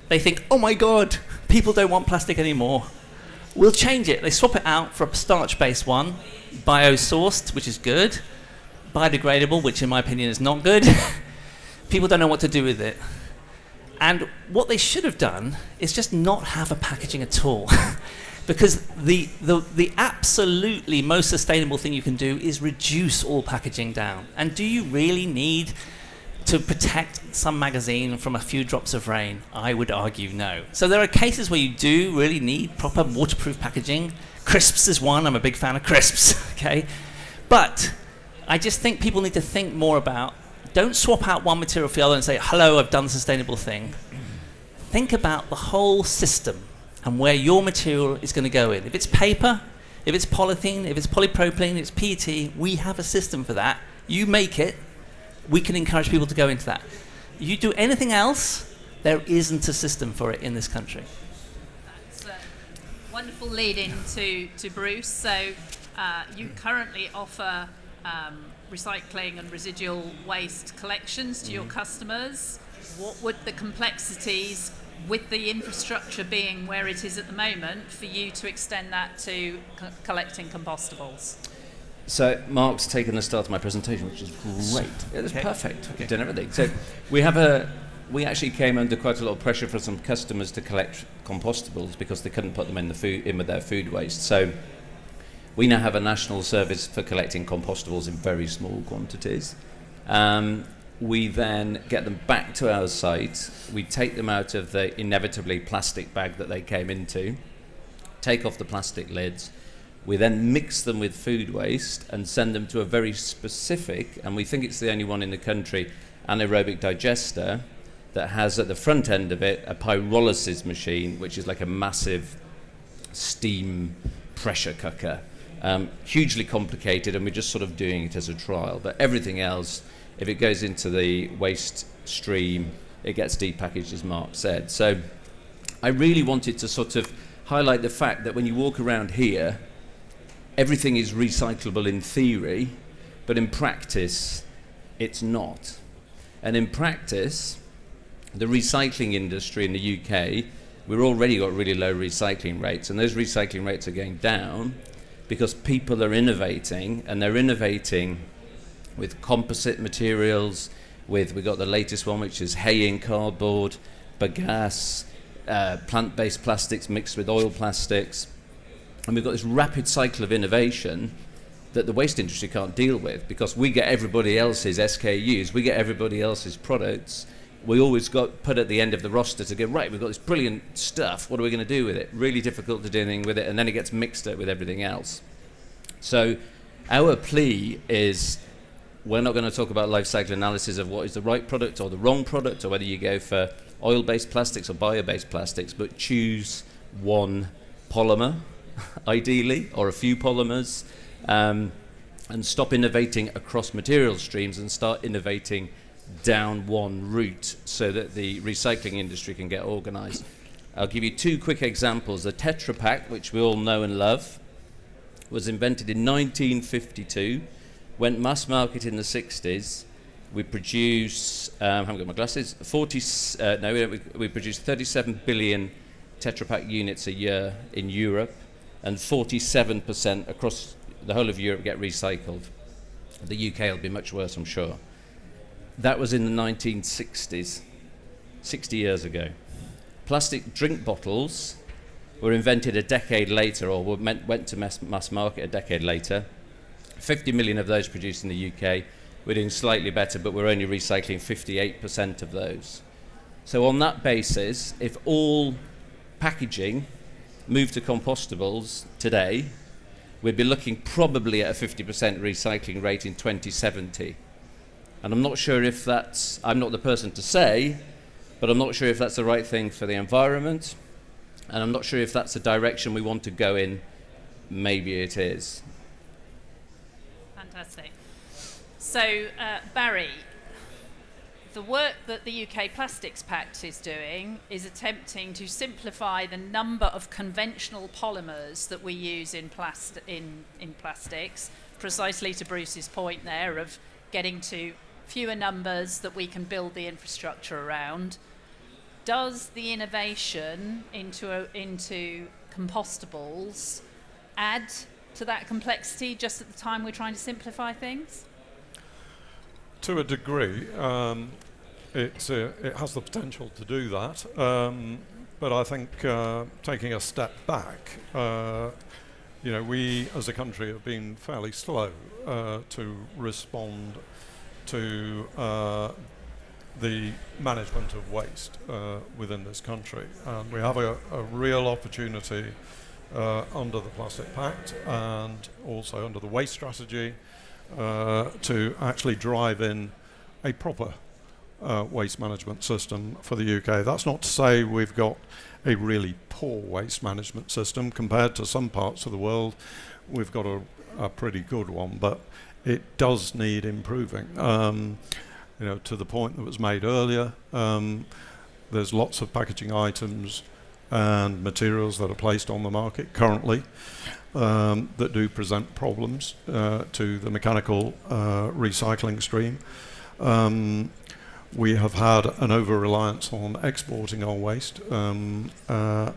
They think, oh my God, people don't want plastic anymore. We'll change it. They swap it out for a starch-based one, bio-sourced, which is good, biodegradable, which in my opinion is not good. People don't know what to do with it. And what they should have done is just not have a packaging at all. Because the absolutely most sustainable thing you can do is reduce all packaging down. And do you really need to protect some magazine from a few drops of rain? I would argue no. So there are cases where you do really need proper waterproof packaging. Crisps is one. I'm a big fan of crisps. Okay, but I just think people need to think more about, don't swap out one material for the other and say, hello, I've done the sustainable thing. Think about the whole system and where your material is going to go in. If it's paper, if it's polythene, if it's polypropylene, if it's PET, we have a system for that. You make it, we can encourage people to go into that. You do anything else, there isn't a system for it in this country. That's a wonderful lead-in to Bruce. So you currently offer recycling and residual waste collections to your customers. What would the complexities, with the infrastructure being where it is at the moment, for you to extend that to collecting compostables? So Mark's taken the start of my presentation, which is great. It was perfect. Okay. You've done everything. So we actually came under quite a lot of pressure from some customers to collect compostables because they couldn't put them in with their food waste. So we now have a national service for collecting compostables in very small quantities. We then get them back to our site. We take them out of the inevitably plastic bag that they came into, take off the plastic lids. We then mix them with food waste and send them to a very specific, and we think it's the only one in the country, anaerobic digester that has at the front end of it a pyrolysis machine, which is like a massive steam pressure cooker. Hugely complicated, and we're just sort of doing it as a trial. But everything else, if it goes into the waste stream, it gets depackaged, as Mark said. So I really wanted to sort of highlight the fact that when you walk around here, everything is recyclable in theory, but in practice, it's not. And in practice, the recycling industry in the UK, we've already got really low recycling rates, and those recycling rates are going down because people are innovating, and they're innovating with composite materials, we've got the latest one, which is haying cardboard, bagasse, plant-based plastics mixed with oil plastics. And we've got this rapid cycle of innovation that the waste industry can't deal with because we get everybody else's SKUs, we get everybody else's products. We always got put at the end of the roster to go, right, we've got this brilliant stuff, what are we going to do with it? Really difficult to do anything with it, and then it gets mixed up with everything else. So our plea is we're not going to talk about life cycle analysis of what is the right product or the wrong product or whether you go for oil-based plastics or bio-based plastics, but choose one polymer, ideally, or a few polymers, and stop innovating across material streams and start innovating down one route so that the recycling industry can get organised. I'll give you two quick examples. The Tetra Pak, which we all know and love, was invented in 1952, went mass market in the 60s. We produce, I haven't got my glasses, we produce 37 billion Tetra Pak units a year in Europe, and 47% across the whole of Europe get recycled. The UK will be much worse, I'm sure. That was in the 1960s, 60 years ago. Plastic drink bottles were invented a decade later, or went to mass market a decade later. 50 million of those produced in the UK. We're doing slightly better, but we're only recycling 58% of those. So on that basis, if all packaging moved to compostables today, we'd be looking probably at a 50% recycling rate in 2070. And I'm not sure if that's, I'm not the person to say, but I'm not sure if that's the right thing for the environment, and I'm not sure if that's the direction we want to go in. Maybe it is. Fantastic. So, Barry, the work that the UK Plastics Pact is doing is attempting to simplify the number of conventional polymers that we use in plastics, precisely to Bruce's point there of getting to fewer numbers that we can build the infrastructure around. Does the innovation into compostables add to that complexity just at the time we're trying to simplify things? To a degree, it has the potential to do that, but I think taking a step back, we as a country have been fairly slow to respond to the management of waste within this country. And we have a real opportunity under the Plastic Pact and also under the waste strategy to actually drive in a proper waste management system for the UK. That's not to say we've got a really poor waste management system. Compared to some parts of the world, we've got a pretty good one, but it does need improving. To the point that was made earlier, there's lots of packaging items and materials that are placed on the market currently that do present problems to the mechanical recycling stream. We have had an over-reliance on exporting our waste, not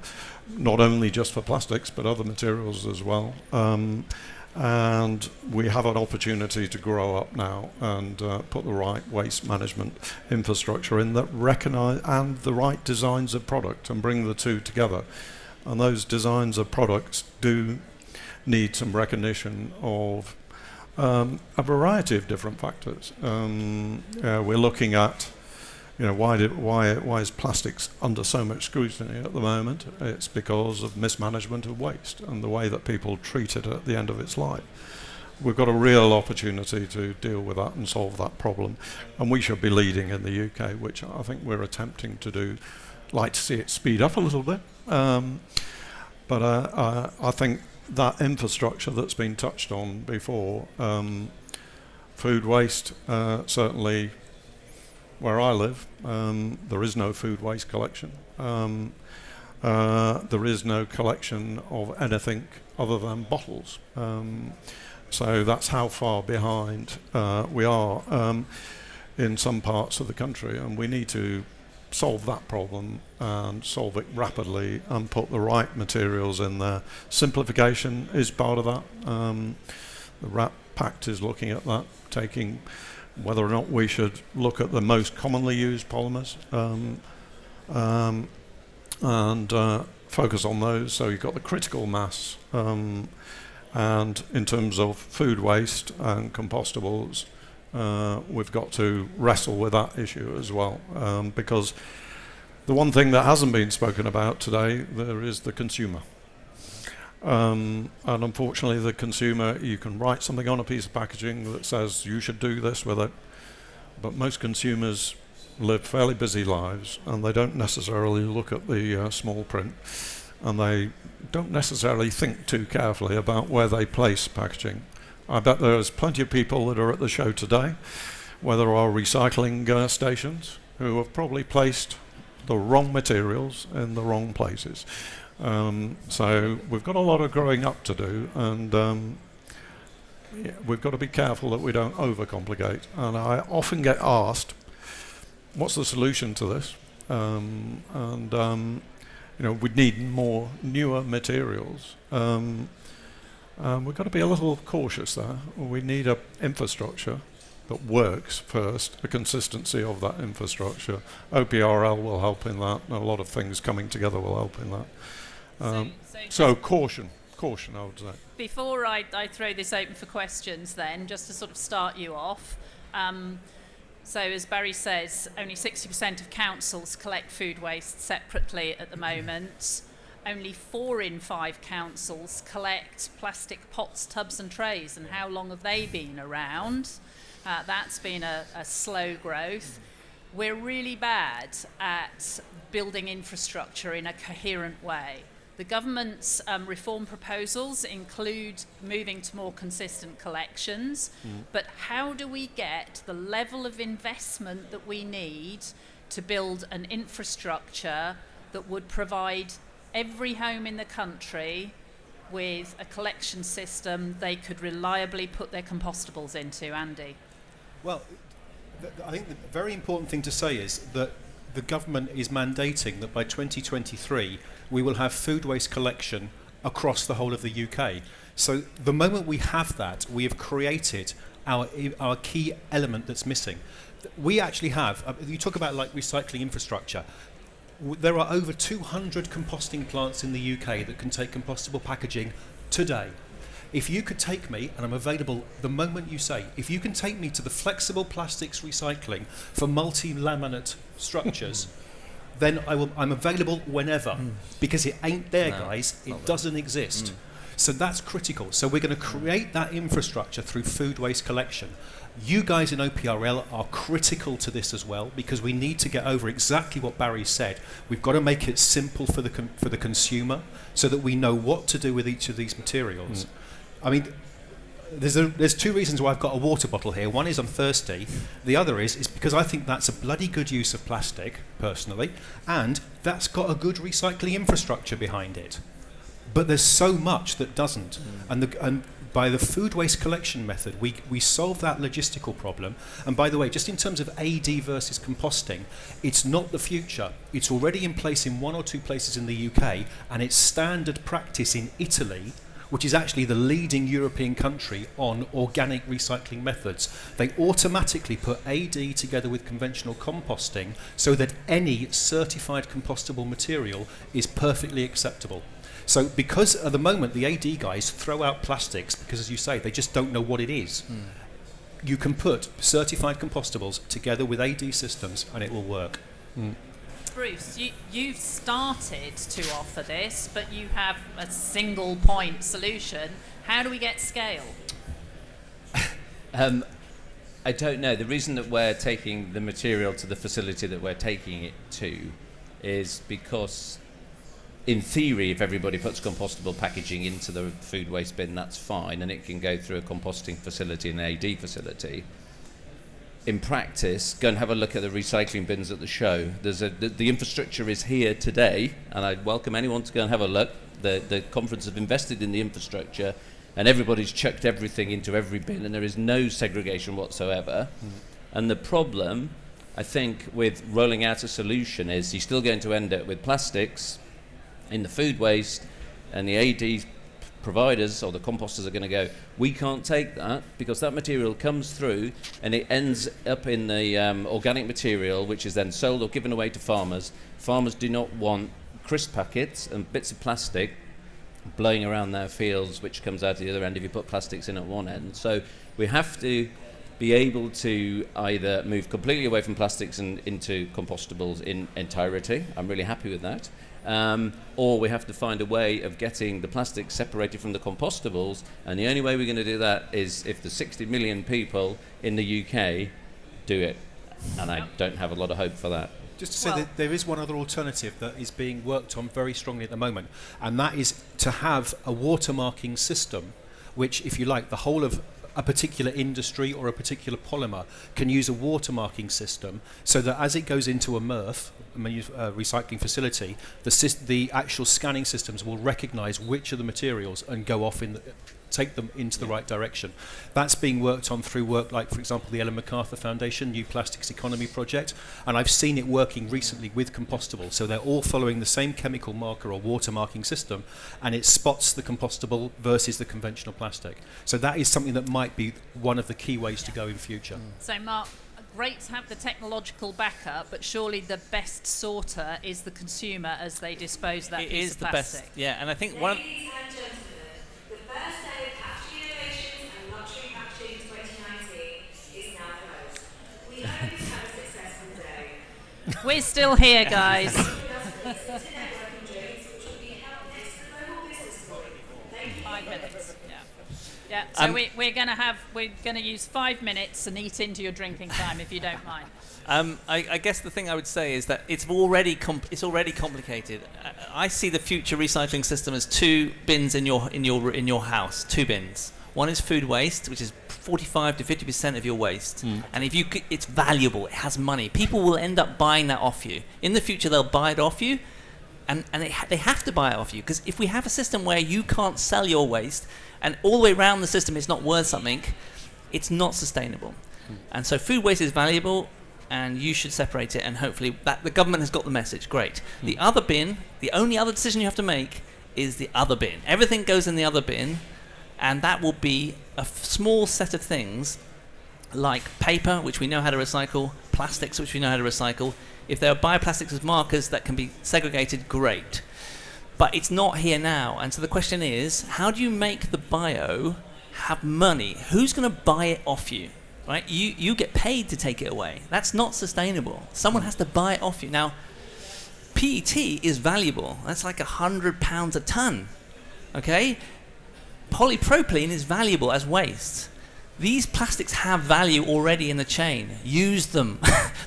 only just for plastics, but other materials as well. And we have an opportunity to grow up now and put the right waste management infrastructure in that recognise and the right designs of product and bring the two together. And those designs of products do need some recognition of a variety of different factors. We're looking at, why is plastics under so much scrutiny at the moment? It's because of mismanagement of waste and the way that people treat it at the end of its life. We've got a real opportunity to deal with that and solve that problem, and we should be leading in the UK, which I think we're attempting to do. Like to see it speed up a little bit, but I think that infrastructure that's been touched on before, food waste, certainly where I live, there is no food waste collection. There is no collection of anything other than bottles. So that's how far behind we are in some parts of the country, and we need to solve that problem and solve it rapidly and put the right materials in there. Simplification is part of that. The RAP Pact is looking at that, taking whether or not we should look at the most commonly used polymers and focus on those. So you've got the critical mass, and in terms of food waste and compostables, we've got to wrestle with that issue as well, because the one thing that hasn't been spoken about today, there is the consumer. And unfortunately the consumer, you can write something on a piece of packaging that says you should do this with it, but most consumers live fairly busy lives and they don't necessarily look at the small print, and they don't necessarily think too carefully about where they place packaging. I bet there's plenty of people that are at the show today where there are recycling stations who have probably placed the wrong materials in the wrong places. So we've got a lot of growing up to do, and we've got to be careful that we don't overcomplicate. And I often get asked, what's the solution to this? We'd need more newer materials. We've got to be a little cautious there. We need an infrastructure that works first, a consistency of that infrastructure. OPRL will help in that, and a lot of things coming together will help in that. So caution, I would say. Before I throw this open for questions then, just to sort of start you off, so as Barry says, only 60% of councils collect food waste separately at the moment. Only 4 in 5 councils collect plastic pots, tubs and trays, and how long have they been around? That's been a slow growth. We're really bad at building infrastructure in a coherent way. The government's reform proposals include moving to more consistent collections, but how do we get the level of investment that we need to build an infrastructure that would provide every home in the country with a collection system they could reliably put their compostables into? Andy? Well, I think the very important thing to say is that the government is mandating that by 2023 we will have food waste collection across the whole of the UK. So the moment we have that, we have created our key element that's missing. We actually have, you talk about like recycling infrastructure, there are over 200 composting plants in the UK that can take compostable packaging today. If you could take me, and I'm available the moment you say, if you can take me to the flexible plastics recycling for multi-laminate structures, then I'm available whenever, because it ain't there, guys. It doesn't exist. So that's critical. So we're going to create that infrastructure through food waste collection. You guys in OPRL are critical to this as well, because we need to get over exactly what Barry said. We've got to make it simple for the consumer so that we know what to do with each of these materials. I mean, there's 2 reasons why I've got a water bottle here. One is I'm thirsty. The other is because I think that's a bloody good use of plastic, personally, and that's got a good recycling infrastructure behind it. But there's so much that doesn't. And by the food waste collection method, we solve that logistical problem. And by the way, just in terms of AD versus composting, it's not the future. It's already in place in 1 or 2 places in the UK, and it's standard practice in Italy, which is actually the leading European country on organic recycling methods. They automatically put AD together with conventional composting so that any certified compostable material is perfectly acceptable. So because at the moment the AD guys throw out plastics because, as you say, they just don't know what it is, you can put certified compostables together with AD systems and it will work. Bruce, you've started to offer this, but you have a single point solution. How do we get scale? I don't know. The reason that we're taking the material to the facility that we're taking it to is because, in theory, if everybody puts compostable packaging into the food waste bin, that's fine, and it can go through a composting facility and an AD facility. In practice, go and have a look at the recycling bins at the show. The infrastructure is here today, and I'd welcome anyone to go and have a look. The conference have invested in the infrastructure, and everybody's chucked everything into every bin, and there is no segregation whatsoever. And the problem, I think, with rolling out a solution is you're still going to end up with plastics in the food waste, and the AD providers or the composters are going to go, we can't take that because that material comes through and it ends up in the organic material, which is then sold or given away to farmers. Farmers do not want crisp packets and bits of plastic blowing around their fields, which comes out at the other end if you put plastics in at one end. So we have to be able to either move completely away from plastics and into compostables in entirety. I'm really happy with that. Or we have to find a way of getting the plastic separated from the compostables, and the only way we're going to do that is if the 60 million people in the UK do it, and I don't have a lot of hope for that. Just to say that there is one other alternative that is being worked on very strongly at the moment, and that is to have a watermarking system which, if you like, the whole of a particular industry or a particular polymer can use a watermarking system so that as it goes into a MRF, recycling facility, the actual scanning systems will recognise which of the materials and go off take them into the right direction. That's being worked on through work like, for example, the Ellen MacArthur Foundation New Plastics Economy project, and I've seen it working recently with compostables. So they're all following the same chemical marker or watermarking system, and it spots the compostable versus the conventional plastic. So that is something that might be one of the key ways to go in future. So Mark, great to have the technological backup, but surely the best sorter is the consumer as they dispose that piece of plastic. Best, yeah, and I think one. Ladies and gentlemen, the first day of Packaging Innovations and Luxury Packaging 2019 is now closed. We hope you have a successful day. We're still here, guys. Yeah, so we're going to use 5 minutes and eat into your drinking time, if you don't mind. I guess the thing I would say is that it's already complicated. I see the future recycling system as 2 bins in your house. 2 bins. One is food waste, which is 45 to 50% of your waste, and if it's valuable, it has money. People will end up buying that off you. In the future, they'll buy it off you, and they have to buy it off you, because if we have a system where you can't sell your waste and all the way around the system it's not worth something, it's not sustainable. And so food waste is valuable, and you should separate it, and hopefully that the government has got the message. Great. The other bin, the only other decision you have to make is the other bin. Everything goes in the other bin, and that will be a small set of things like paper, which we know how to recycle, plastics, which we know how to recycle. If there are bioplastics as markers that can be segregated, great. But it's not here now, and so the question is, how do you make the bio have money? Who's going to buy it off you? Right? You get paid to take it away. That's not sustainable. Someone has to buy it off you. Now, PET is valuable. That's like £100 a ton. Okay? Polypropylene is valuable as waste. These plastics have value already in the chain. Use them.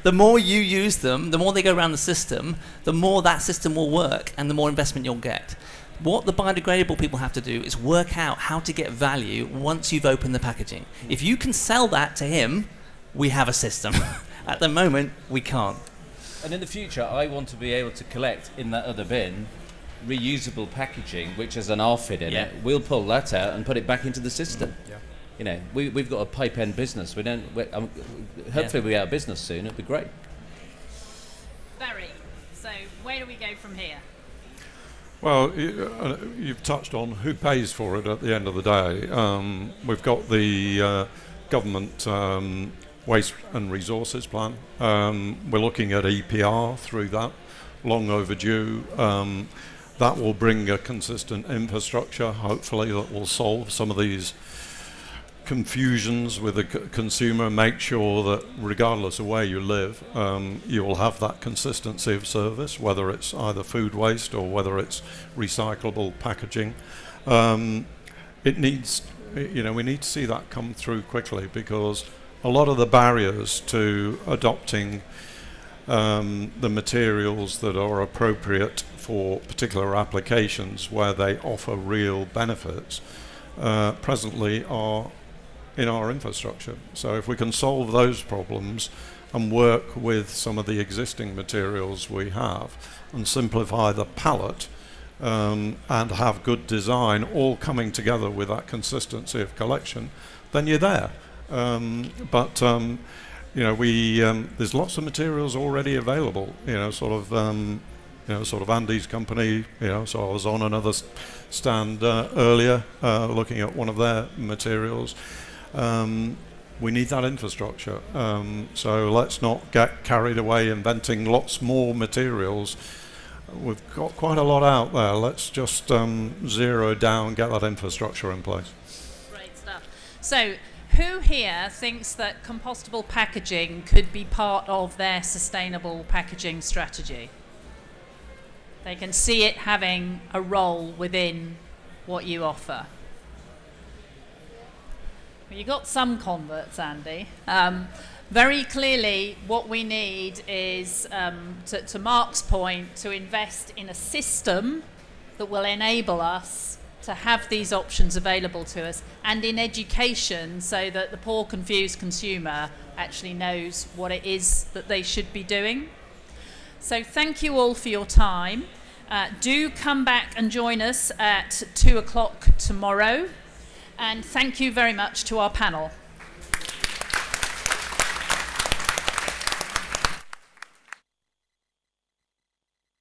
The more you use them, the more they go around the system, the more that system will work and the more investment you'll get. What the biodegradable people have to do is work out how to get value once you've opened the packaging. If you can sell that to him, we have a system. At the moment, we can't. And in the future, I want to be able to collect in that other bin reusable packaging, which has an RFID in it. We'll pull that out and put it back into the system. Yeah. You know, we've got a pipe end business. Hopefully we're out of business soon. It'd be great. Barry, so where do we go from here? Well, you've touched on who pays for it at the end of the day. We've got the government Waste and Resources Plan. We're looking at EPR through that, long overdue. That will bring a consistent infrastructure, hopefully, that will solve some of these confusions with the consumer, make sure that regardless of where you live, you will have that consistency of service, whether it's either food waste or whether it's recyclable packaging. It needs, we need to see that come through quickly, because a lot of the barriers to adopting the materials that are appropriate for particular applications where they offer real benefits presently are in our infrastructure. So if we can solve those problems and work with some of the existing materials we have and simplify the palette and have good design all coming together with that consistency of collection, then you're there. There's lots of materials already available, sort of Andy's company, so I was on another stand earlier looking at one of their materials. We need that infrastructure. So let's not get carried away inventing lots more materials. We've got quite a lot out there. Let's just zero down, get that infrastructure in place. Great stuff. So, who here thinks that compostable packaging could be part of their sustainable packaging strategy? They can see it having a role within what you offer. Well, you got some converts, Andy. Very clearly, what we need is, to Mark's point, to invest in a system that will enable us to have these options available to us, and in education, so that the poor, confused consumer actually knows what it is that they should be doing. So thank you all for your time. Do come back and join us at 2 o'clock tomorrow. And thank you very much to our panel.